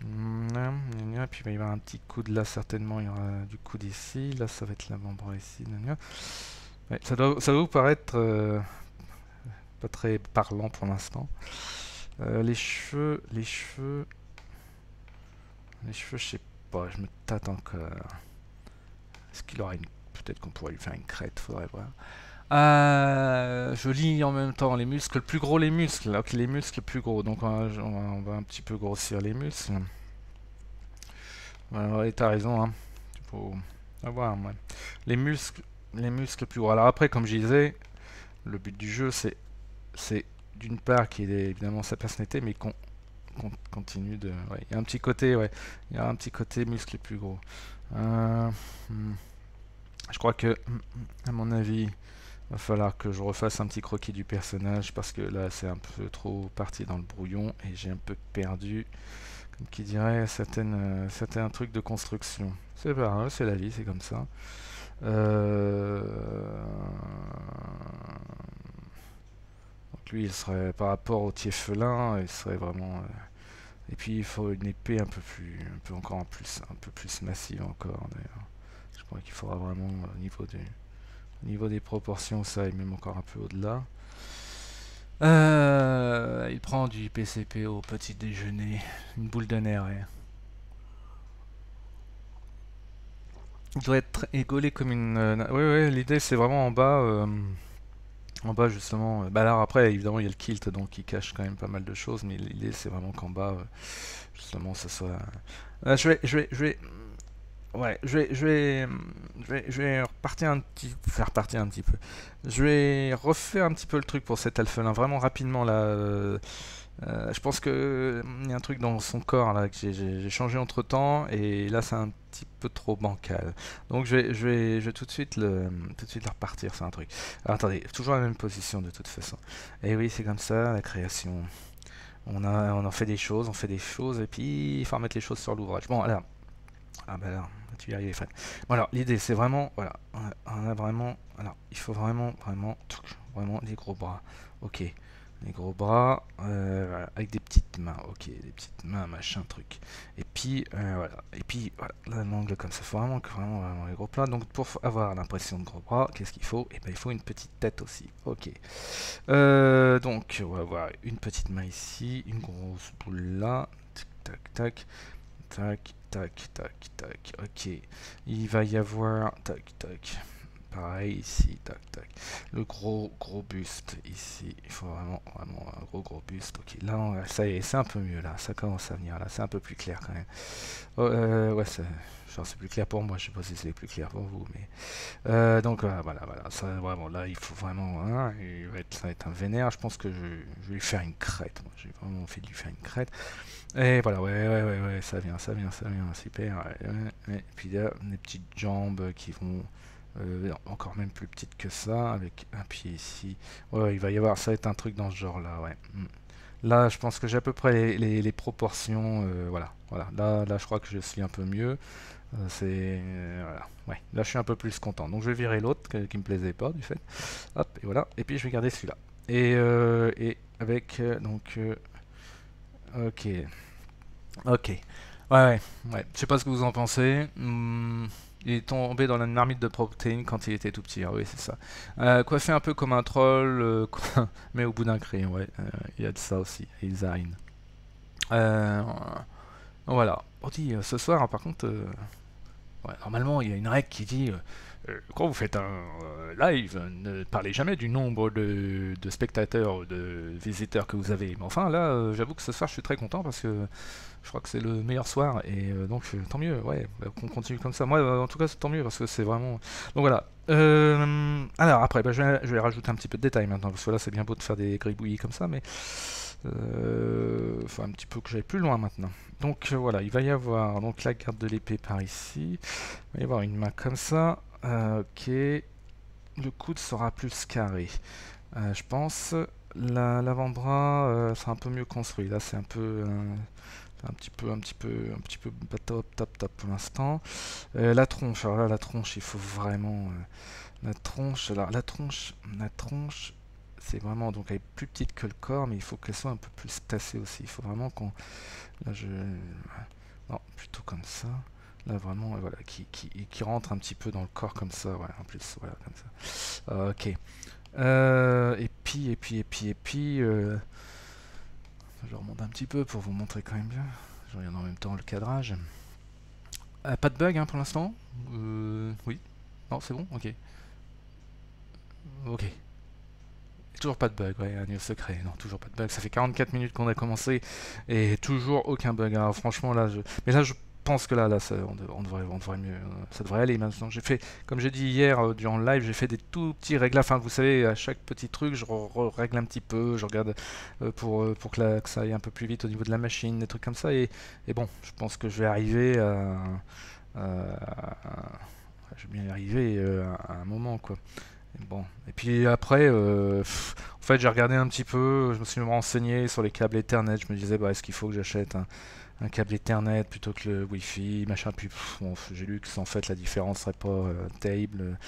Puis il va y avoir un petit coude là, certainement. Il y aura du coude ici. Là, ça va être l'avant-bras ici. Ouais, ça doit vous paraître pas très parlant pour l'instant. Les cheveux, je sais pas, je me tâte encore. Est-ce qu'il aura une. Peut-être qu'on pourrait lui faire une crête, faudrait voir. Je lis en même temps les muscles, plus gros les muscles, ok, les muscles plus gros, donc on va un petit peu grossir les muscles. Ouais, t'as raison, hein. Il faut avoir, ouais. Les muscles, les muscles plus gros. Alors après, comme je disais, le but du jeu, c'est d'une part qu'il ait évidemment sa personnalité, mais qu'on continue de. Ouais, il y a un petit côté, ouais, il y a un petit côté muscle plus gros. Je crois que, à mon avis, va falloir que je refasse un petit croquis du personnage parce que là c'est un peu trop parti dans le brouillon et j'ai un peu perdu, comme qui dirait, certains trucs de construction. C'est pas grave, c'est la vie, c'est comme ça. Euh, Donc lui, il serait par rapport au Tieffelin, il serait vraiment. Et puis il faut une épée un peu encore en plus, un peu plus massive encore d'ailleurs. Je crois qu'il faudra vraiment au niveau des proportions, ça et même encore un peu au-delà. Il prend du PCP au petit déjeuner, une boule de nerf. Ouais. Il doit être égaulé comme une. Ouais, l'idée c'est vraiment en bas. En bas justement. Bah alors après, évidemment, il y a le kilt donc qui cache quand même pas mal de choses, mais l'idée c'est vraiment qu'en bas, justement, ça soit. Je vais. Ouais, je vais faire repartir un petit peu. Je vais refaire un petit peu le truc pour cet alphelin, vraiment rapidement là. Je pense que il y a un truc dans son corps là que j'ai changé entre temps et là c'est un petit peu trop bancal. Donc je vais tout de suite le repartir, c'est un truc. Alors, attendez, toujours la même position de toute façon. Et oui, c'est comme ça la création. On en fait des choses, et puis il faut remettre les choses sur l'ouvrage. Bon, alors. Ah bah là, tu y arrives, Fred. Bon alors, l'idée c'est vraiment, voilà, on a vraiment, alors, il faut vraiment, vraiment des gros bras. Ok, des gros bras, voilà, avec des petites mains, ok, des petites mains, machin, truc. Et puis, voilà, l'angle comme ça, faut vraiment, vraiment les gros plats. Donc pour avoir l'impression de gros bras, qu'est-ce qu'il faut? Et ben il faut une petite tête aussi, ok. Donc, on va avoir une petite main ici, une grosse boule là, tac, tac, tac, tac, tac, tac, ok. Il va y avoir, tac, tac, pareil ici, tac, tac. Le gros buste ici, il faut vraiment, vraiment un gros buste, ok. Là, ça y est, c'est un peu mieux là, ça commence à venir là, c'est un peu plus clair quand même. Oh, ouais, c'est plus clair pour moi, je sais pas si c'est plus clair pour vous, mais donc voilà, ça vraiment là il faut vraiment, hein, ça va être un vénère. Je pense que je vais lui faire une crête. Moi, j'ai vraiment fait de lui faire une crête. Et voilà, ouais, ça vient, super. Ouais. Et puis là, des petites jambes qui vont encore même plus petites que ça, avec un pied ici. Ouais, il va y avoir, ça va être un truc dans ce genre-là, ouais. Là, je pense que j'ai à peu près les proportions, voilà. Là, je crois que je suis un peu mieux. Voilà. Ouais, là je suis un peu plus content. Donc je vais virer l'autre qui me plaisait pas du fait. Hop, et voilà. Et puis je vais garder celui-là. Et avec ok, ok. Ouais. Je sais pas ce que vous en pensez. Il est tombé dans la marmite de protéines quand il était tout petit. Ah oui, c'est ça. Coiffé un peu comme un troll, mais au bout d'un crayon. Ouais, il y a de ça aussi. Design. Voilà. On dit ce soir, par contre. Ouais, normalement, il y a une règle qui dit quand vous faites un live, ne parlez jamais du nombre de spectateurs ou de visiteurs que vous avez. Mais enfin, là, j'avoue que ce soir, je suis très content parce que je crois que c'est le meilleur soir et donc tant mieux, ouais, qu'on continue comme ça. Moi, en tout cas, c'est tant mieux parce que c'est vraiment. Donc voilà. Alors après, je vais rajouter un petit peu de détails maintenant parce que là, c'est bien beau de faire des gribouillis comme ça, mais faut un petit peu que j'aille plus loin maintenant. Donc voilà, il va y avoir donc la garde de l'épée par ici. Il va y avoir une main comme ça. Ok. Le coude sera plus carré. Je pense. L'avant-bras sera un peu mieux construit. Là, c'est un peu. Un petit peu pas top pour l'instant. La tronche, alors là, la tronche, il faut vraiment. La tronche, alors la tronche, c'est vraiment donc elle est plus petite que le corps, mais il faut qu'elle soit un peu plus tassée aussi. Il faut vraiment qu'on. Là, non, plutôt comme ça. Là, vraiment, voilà, qui rentre un petit peu dans le corps comme ça, ouais, en plus, voilà, comme ça. Ok. Et puis, je remonte un petit peu pour vous montrer quand même bien. Je regarde en même temps le cadrage. Pas de bug hein, pour l'instant. Oui. Non, c'est bon. Ok. Ok. Toujours pas de bug, ouais, un news secret. Non, toujours pas de bug. Ça fait 44 minutes qu'on a commencé et toujours aucun bug. Alors, franchement, là, mais là, je pense que là, on devrait mieux. Ça devrait aller maintenant. J'ai fait, comme j'ai dit hier durant le live, j'ai fait des tout petits réglages. Enfin, vous savez, à chaque petit truc, je règle un petit peu. Je regarde pour que ça aille un peu plus vite au niveau de la machine, des trucs comme ça. Et bon, je pense que je vais arriver je vais bien y arriver à un moment, quoi. Bon, et puis après, en fait, j'ai regardé un petit peu, je me suis renseigné sur les câbles Ethernet. Je me disais, bah, est-ce qu'il faut que j'achète un câble Ethernet plutôt que le Wi-Fi, machin. Puis bon, j'ai lu que en fait la différence serait pas terrible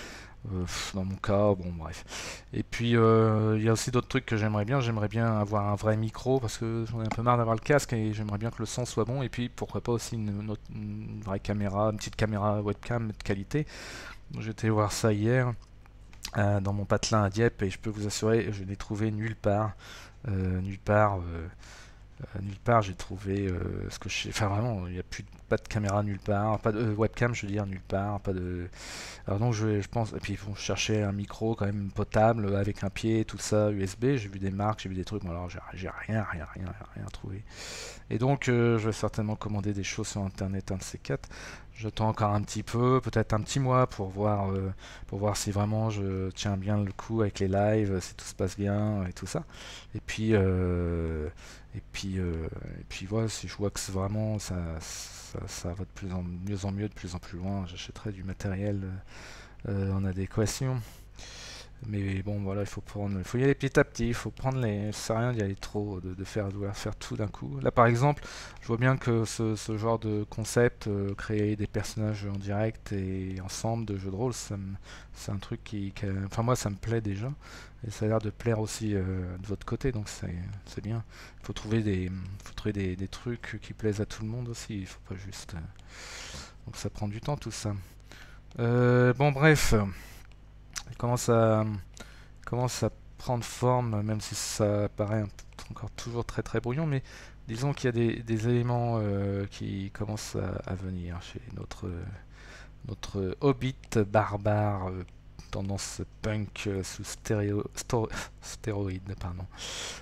dans mon cas. Bon, bref. Et puis il y a aussi d'autres trucs que j'aimerais bien. J'aimerais bien avoir un vrai micro parce que j'en ai un peu marre d'avoir le casque et j'aimerais bien que le son soit bon. Et puis pourquoi pas aussi une vraie caméra, une petite caméra webcam de qualité. J'étais voir ça hier dans mon patelin à Dieppe et je peux vous assurer, je l'ai trouvé nulle part. Nulle part. Nulle part j'ai trouvé ce que je enfin vraiment il n'y a plus pas de caméra nulle part, pas de webcam je veux dire nulle part, pas de alors donc je pense et puis bon, je cherchais un micro quand même potable avec un pied tout ça USB, j'ai vu des marques, j'ai vu des trucs, bon, alors j'ai rien trouvé et donc je vais certainement commander des choses sur internet un de ces quatre. J'attends encore un petit peu, peut-être un petit mois pour voir si vraiment je tiens bien le coup avec les lives, si tout se passe bien et tout ça. Et puis voilà, si je vois que c'est vraiment ça va de mieux en mieux, de plus en plus loin, j'achèterai du matériel en adéquation. Mais bon, voilà, il faut y aller petit à petit, il faut prendre les... Ça sert à rien d'y aller trop, de vouloir faire tout d'un coup. Là, par exemple, je vois bien que ce genre de concept, créer des personnages en direct et ensemble de jeux de rôle, c'est un truc enfin, moi, ça me plaît déjà. Et ça a l'air de plaire aussi de votre côté, donc c'est bien. Faut trouver des trucs qui plaisent à tout le monde aussi, il faut pas juste... Donc ça prend du temps, tout ça. Bon, bref, il commence à prendre forme, même si ça paraît encore toujours très très brouillon, mais disons qu'il y a des éléments qui commencent à venir chez notre hobbit barbare, tendance punk sous stéroïde, pardon,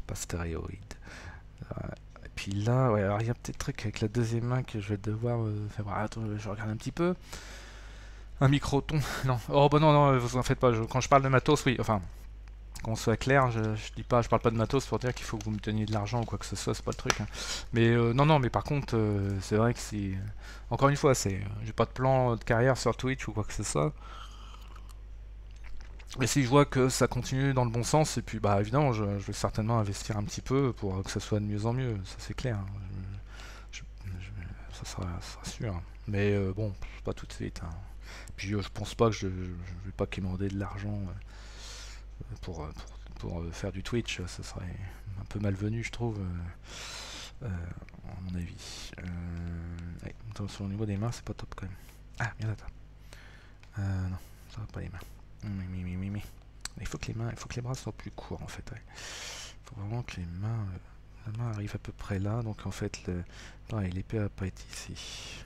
pas stéroïde. Et puis là, ouais, alors il y a peut-être truc avec la deuxième main que je vais devoir faire voir. Attends, je regarde un petit peu. Un microton, non. Oh bah non, non, vous en faites pas. Quand je parle de matos, oui, enfin, qu'on soit clair, je parle pas de matos pour dire qu'il faut que vous me teniez de l'argent ou quoi que ce soit, c'est pas le truc, hein. Mais non, non, mais par contre, c'est vrai que si, encore une fois, j'ai pas de plan de carrière sur Twitch ou quoi que ce soit. Mais si je vois que ça continue dans le bon sens, et puis bah évidemment, je vais certainement investir un petit peu pour que ça soit de mieux en mieux, ça c'est clair, hein. Ça sera sûr. Mais bon, pas tout de suite, hein. Puis je pense pas que je vais pas quémander de l'argent pour faire du Twitch, ça serait un peu malvenu, je trouve, à mon avis. Ouais, attention, au niveau des mains, c'est pas top quand même. Ah, bien attends. Non, ça va pas les mains. Il faut que les bras soient plus courts en fait. Ouais. Il faut vraiment que la main arrive à peu près là. Donc en fait, l'épée va pas être ici.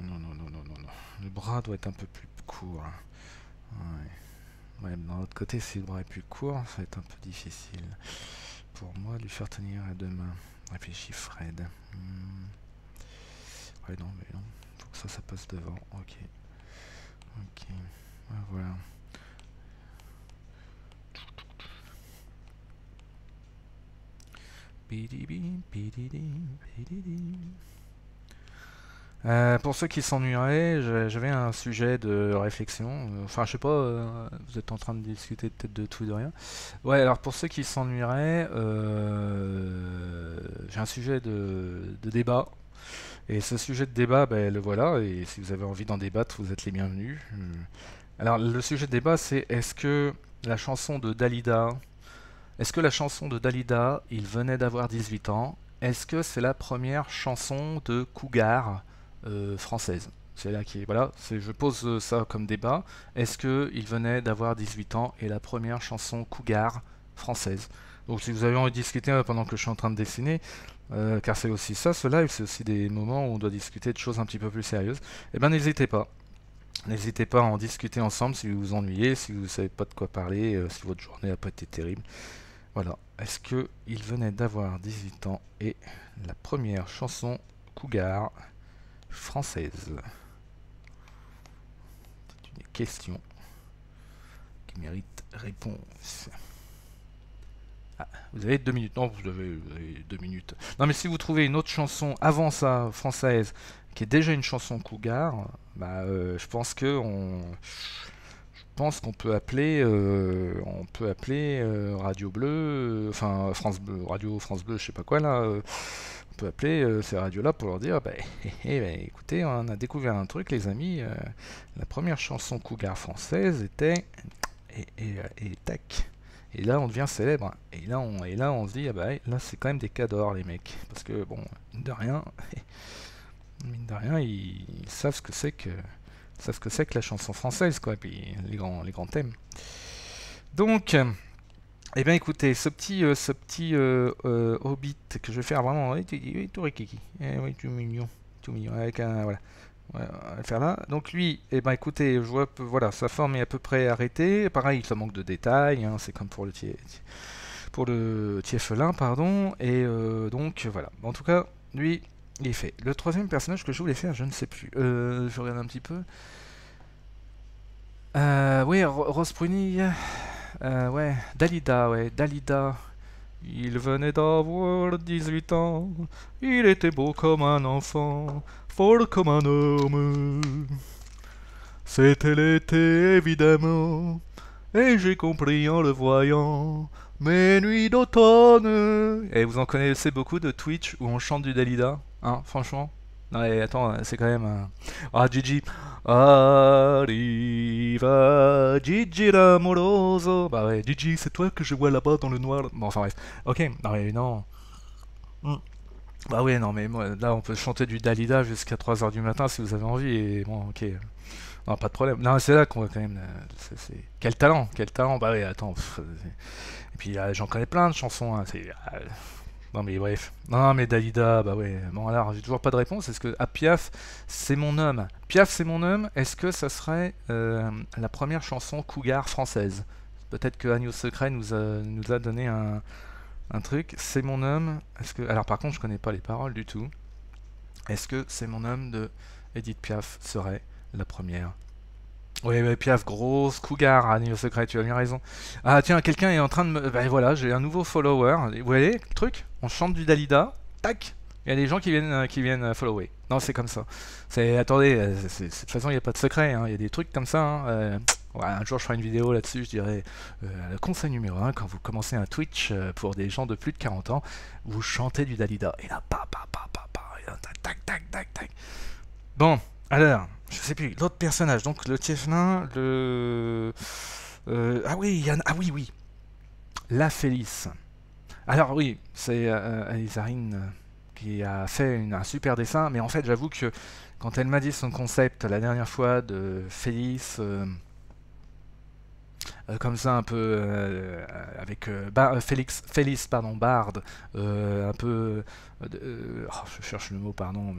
Non, non, non, non, non, non. Le bras doit être un peu plus court, hein. Ouais. Ouais, d'un autre côté, si le bras est plus court, ça va être un peu difficile pour moi de lui faire tenir à deux mains. Réfléchis, Fred. Ouais, non, mais non. Faut que ça passe devant. Ok. Ok. Ouais, voilà. Pour ceux qui s'ennuieraient, j'avais un sujet de réflexion. Enfin, je sais pas, vous êtes en train de discuter peut-être de tout et de rien. Ouais, alors pour ceux qui s'ennuieraient, j'ai un sujet de débat. Et ce sujet de débat, ben, le voilà. Et si vous avez envie d'en débattre, vous êtes les bienvenus. Alors, le sujet de débat, c'est la chanson de Dalida, est-ce que la chanson de Dalida, il venait d'avoir 18 ans, est-ce que c'est la première chanson de Cougar française? C'est là qui, voilà, je pose ça comme débat. Est-ce que il venait d'avoir 18 ans et la première chanson Cougar française? Donc si vous avez envie de discuter pendant que je suis en train de dessiner, car c'est aussi ça, ce live, c'est aussi des moments où on doit discuter de choses un petit peu plus sérieuses, eh bien n'hésitez pas. N'hésitez pas à en discuter ensemble si vous vous ennuyez, si vous ne savez pas de quoi parler, si votre journée n'a pas été terrible. Voilà. Est-ce que il venait d'avoir 18 ans et la première chanson Cougar française? C'est une question qui mérite réponse. Ah, vous avez 2 minutes. Non, vous avez 2 minutes. Non, mais si vous trouvez une autre chanson avant ça, française, qui est déjà une chanson Cougar, bah, je pense qu'on peut appeler, Radio Bleu, enfin France Bleu, Radio France Bleu, je sais pas quoi là. On peut appeler ces radios-là pour leur dire, bah, écoutez, on a découvert un truc, les amis. La première chanson Cougar française était et tac. Et là, on devient célèbre. Et là, on se dit, ah bah, là, c'est quand même des cadors, les mecs. Parce que, bon, mine de rien, ils savent ce que c'est que la chanson française, quoi. Et puis, les grands thèmes. Donc, eh bien, écoutez, ce petit hobbit que je vais faire vraiment, oui, tout rikiki, oui, tout mignon, avec un, voilà. Ouais, on va le faire là. Donc lui, eh ben écoutez, je vois, voilà, sa forme est à peu près arrêtée. Pareil, ça manque de détails, hein, c'est comme pour le Tiefelin, pardon. Et donc voilà. En tout cas, lui, il est fait. Le troisième personnage que je voulais faire, je ne sais plus. Je regarde un petit peu. Oui, Rose Bruni. Ouais, Dalida, ouais, Dalida. Il venait d'avoir 18 ans. Il était beau comme un enfant, fort comme un homme. C'était l'été, évidemment. Et j'ai compris en le voyant. Mes nuits d'automne. Et vous en connaissez beaucoup de Twitch où on chante du Dalida, hein, franchement. Non, et attends, c'est quand même. Ah, Gigi. Arriva Gigi l'amoroso. Bah ouais, Gigi, c'est toi que je vois là-bas dans le noir. Bon, enfin bref. Ok, non, mais non. Hmm. Bah ouais, non, mais moi, là, on peut chanter du Dalida jusqu'à 3 heures du matin si vous avez envie. Et bon, ok. Non, pas de problème. Non, c'est là qu'on va quand même. Quel talent, quel talent. Bah ouais, attends. Et puis j'en connais plein de chansons, hein, non mais bref. Non mais Dalida, bah ouais. Bon alors, j'ai toujours pas de réponse. Est-ce que Piaf, c'est mon homme? Piaf, c'est mon homme. Est-ce que ça serait la première chanson cougar française? Peut-être que Agneau Secret nous a donné un truc. C'est mon homme. Est-ce que alors par contre, je connais pas les paroles du tout. Est-ce que c'est mon homme de Edith Piaf serait la première? Oui, mais Piaf, grosse cougar, à niveau secret, tu as bien raison. Ah, tiens, quelqu'un est en train de me. Ben voilà, j'ai un nouveau follower. Vous voyez, le truc? On chante du Dalida, tac, il y a des gens qui viennent follower. Non, c'est comme ça. Attendez, de toute façon, il n'y a pas de secret, hein, il y a des trucs comme ça. Hein, ouais, un jour, je ferai une vidéo là-dessus, je dirais le conseil numéro un quand vous commencez un Twitch pour des gens de plus de 40 ans, vous chantez du Dalida. Et là, et là, tac, tac, tac, tac, tac. Bon, alors, je sais plus, l'autre personnage, donc le Tieflin, ah oui, ah oui, oui, la Félice. Alors oui, c'est Alizarine qui a fait un super dessin, mais en fait, j'avoue que quand elle m'a dit son concept la dernière fois de Félice, comme ça un peu avec Félix pardon Bard, un peu je cherche le mot pardon,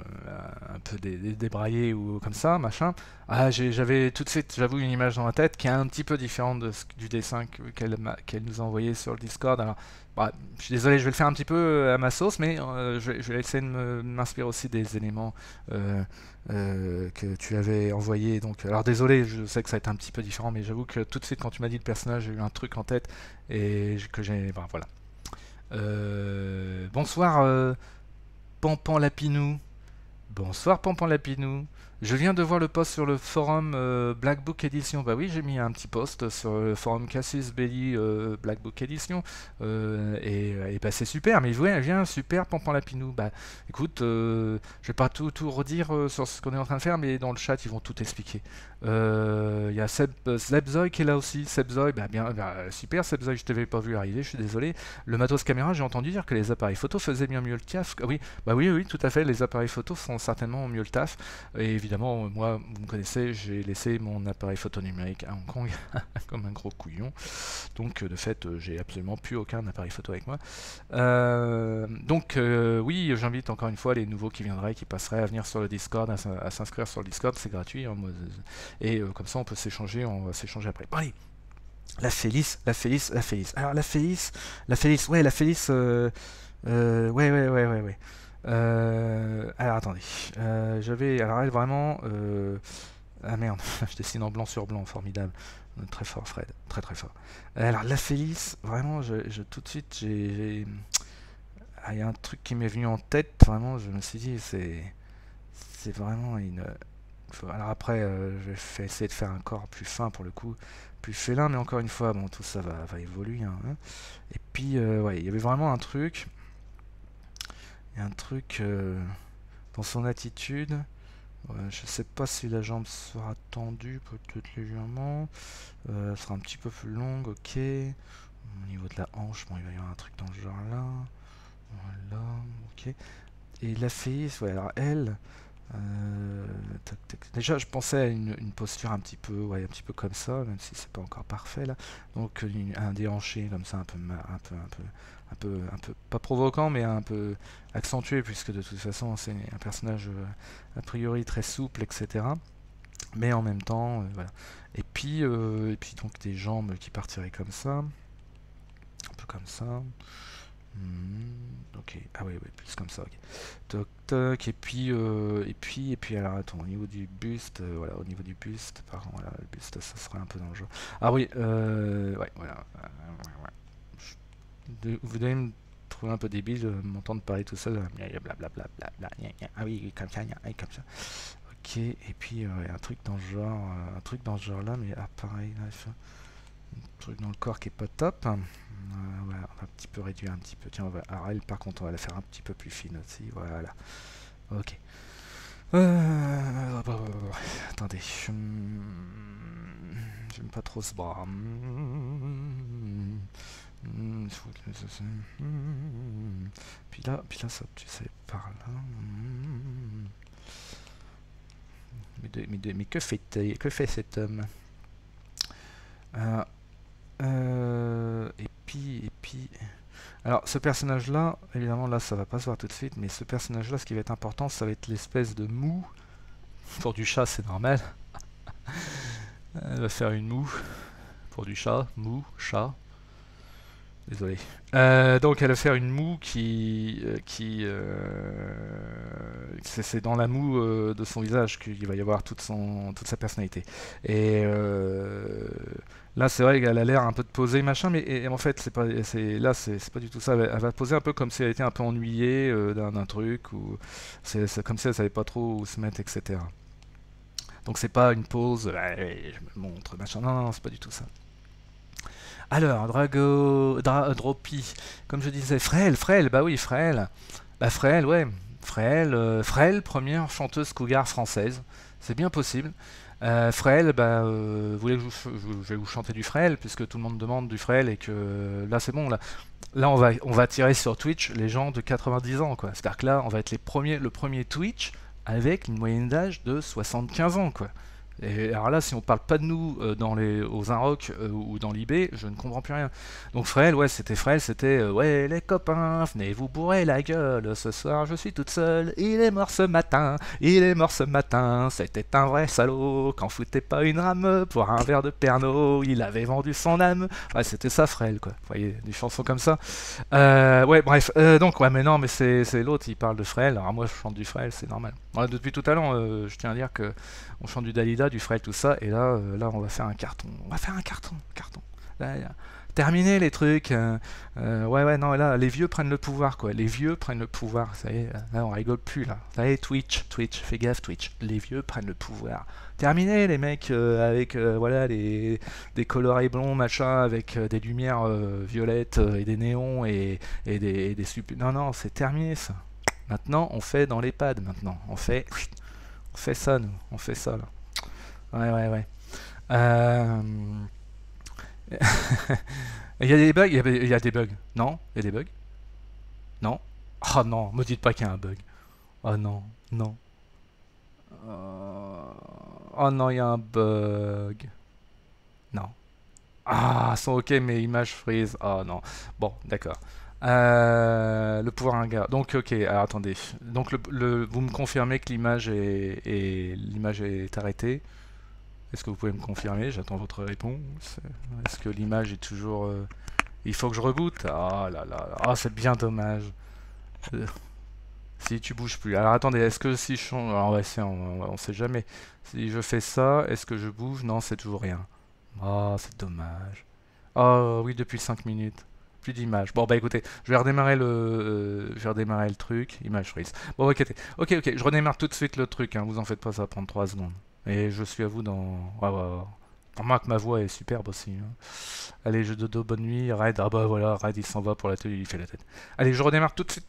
un peu débraillé ou comme ça machin. Ah, j'avais tout de suite, j'avoue, une image dans la tête qui est un petit peu différente du dessin qu'elle nous a envoyé sur le Discord. Alors bah, je suis désolé, je vais le faire un petit peu à ma sauce, mais je vais essayer de m'inspirer aussi des éléments que tu avais envoyé. Donc, alors désolé, je sais que ça va être un petit peu différent, mais j'avoue que tout de suite quand tu m'as dit le personnage, j'ai eu un truc en tête et que j'ai. Ben, voilà. Bonsoir Pampan Lapinou. Bonsoir Pampan Lapinou. Je viens de voir le post sur le forum Black Book Edition. Bah oui, j'ai mis un petit post sur le forum Cassius Belli Black Book Edition. Et bah c'est super, mais viens, super Pampan Lapinou. Bah écoute, je vais pas tout redire sur ce qu'on est en train de faire, mais dans le chat ils vont tout expliquer. Il y a Sebzoy qui est là aussi. Sebzoy, bah bien, bah, super Sebzoy, je t'avais pas vu arriver, je suis désolé. Le matos caméra, j'ai entendu dire que les appareils photo faisaient bien mieux le taf. Ah oui, bah oui, oui, tout à fait, les appareils photo font certainement mieux le taf. Et évidemment, moi, vous me connaissez, j'ai laissé mon appareil photo numérique à Hong Kong comme un gros couillon. Donc, de fait, j'ai absolument plus aucun appareil photo avec moi. Donc, oui, j'invite encore une fois les nouveaux qui viendraient, qui passeraient à venir sur le Discord, à s'inscrire sur le Discord, c'est gratuit. Hein, et comme ça, on peut s'échanger, on va s'échanger après. Bon, allez, la Félice, la Félice, la Félice. Alors, la Félice, ouais, la Félice, ouais. Alors attendez, alors elle vraiment, ah merde, je dessine en blanc sur blanc, formidable, très fort Fred, très très fort. Alors la Félice, vraiment, tout de suite, il y a un truc qui m'est venu en tête, vraiment, je me suis dit, c'est vraiment une. Alors après, je vais essayer de faire un corps plus fin pour le coup, plus félin, mais encore une fois, bon, tout ça va évoluer. Hein. Et puis, ouais, il y avait vraiment un truc. Il y a un truc dans son attitude. Je sais pas si la jambe sera tendue, peut-être légèrement. Elle sera un petit peu plus longue, ok. Au niveau de la hanche, bon, il va y avoir un truc dans le genre là. Voilà, ok. Et la Félice, ouais, alors elle. Déjà, je pensais à une posture un petit peu, ouais, un petit peu comme ça, même si c'est pas encore parfait là. Donc un déhanché comme ça, un peu pas provoquant, mais un peu accentué, puisque de toute façon c'est un personnage a priori très souple, etc. Mais en même temps, voilà. Et puis donc des jambes qui partiraient comme ça, un peu comme ça. Ok, ah oui, plus comme ça, ok. Toc toc, et puis, alors attends, au niveau du buste, voilà, au niveau du buste, par contre, voilà, le buste, ça serait un peu dans le jeu. Ah oui, ouais, voilà. Vous devez me trouver un peu débile, m'entendre parler tout seul, blablabla, ah oui, comme ça, comme ça. Ok, et puis ouais, un truc dans ce genre, là, mais pareil, là, un truc dans le corps qui est pas top. Ouais, on va un petit peu réduire un petit peu. Tiens, alors elle, par contre, on va la faire un petit peu plus fine aussi. Voilà. Ok. Attendez. J'aime pas trop ce bras. Puis là, ça, tu sais, par là. Mais que fait cet homme? Et puis... Alors, ce personnage-là, évidemment, là, ça va pas se voir tout de suite, mais ce personnage-là, ce qui va être important, ça va être l'espèce de moue. Pour du chat, c'est normal. Elle va faire une moue. Pour du chat, mou, chat. Désolé. Donc elle va faire une moue c'est dans la moue de son visage qu'il va y avoir toute sa personnalité. Et là c'est vrai qu'elle a l'air un peu de poser machin, mais en fait c'est pas du tout ça. Elle va poser un peu comme si elle était un peu ennuyée d'un truc, ou c'est comme si elle savait pas trop où se mettre, etc. Donc c'est pas une pose, ouais, je me montre machin. Non, c'est pas du tout ça. Alors, Dropi, comme je disais, Frêle, bah oui, Frêle. Bah Frêle, ouais. Frêle, première chanteuse cougar française. C'est bien possible. Frêle, bah, vous voulez que je vais vous chanter du Frêle, puisque tout le monde demande du Frêle, et que là c'est bon, là on va tirer sur Twitch les gens de 90 ans, quoi. C'est-à-dire que là, on va être le premier Twitch avec une moyenne d'âge de 75 ans, quoi. Et alors là, si on parle pas de nous aux Inrock ou dans l'IB, je ne comprends plus rien. Donc Frêle, c'était ouais les copains, venez vous bourrer la gueule, ce soir je suis toute seule, il est mort ce matin, c'était un vrai salaud, qu'en foutait pas une rame pour un verre de Pernod, il avait vendu son âme. Ouais, c'était ça Frêle, quoi. Vous voyez, des chansons comme ça. Ouais, bref, donc ouais, mais non, mais c'est l'autre, il parle de Frêle, alors moi je chante du Frêle, c'est normal. Voilà, depuis tout à l'heure, je tiens à dire que on chante du Dalida, du Frêle, tout ça, et là, on va faire un carton. Carton. Là, terminé les trucs. Ouais, non, là, les vieux prennent le pouvoir, quoi. Les vieux prennent le pouvoir. Ça y est, là, on rigole plus, là. Ça y est, Twitch, fais gaffe, Twitch. Les vieux prennent le pouvoir. Terminé, les mecs, avec, voilà, des colorés blonds, machin, avec des lumières violettes et des néons et des super... Non, c'est terminé, ça. Maintenant, on fait dans les pads, maintenant. On fait ça, nous. On fait ça, là. Ouais. Euh... Il y a des bugs? Il y a des bugs. Non? Il y a des bugs? Non? Oh non, me dites pas qu'il y a un bug. Oh non, non. Oh non, il y a un bug. Non. Ah, sont ok, mais image freeze. Oh non. Bon, d'accord. Le pouvoir un gars. Donc ok, alors, attendez. Donc vous me confirmez que l'image est arrêtée. Est-ce que vous pouvez me confirmer? J'attends votre réponse. Est-ce que l'image est toujours... Il faut que je reboote? Ah là là, ah c'est bien dommage. Euh, Si tu bouges plus. Alors attendez, est-ce que si je change... Alors on sait jamais. Si je fais ça, est-ce que je bouge? Non, c'est toujours rien. Ah, c'est dommage. Ah oui, depuis 5 minutes. Plus d'image. Bon bah écoutez, je vais redémarrer le truc. Image freeze. Bon ok, je redémarre tout de suite le truc, hein. Vous en faites pas, ça va prendre 3 secondes. Et je suis à vous dans... Ouais. Remarque, ma voix est superbe aussi, hein. Allez, jeu de dos, bonne nuit. Red, ah bah voilà, Red il s'en va pour la télé, il fait la tête. Allez, je redémarre tout de suite.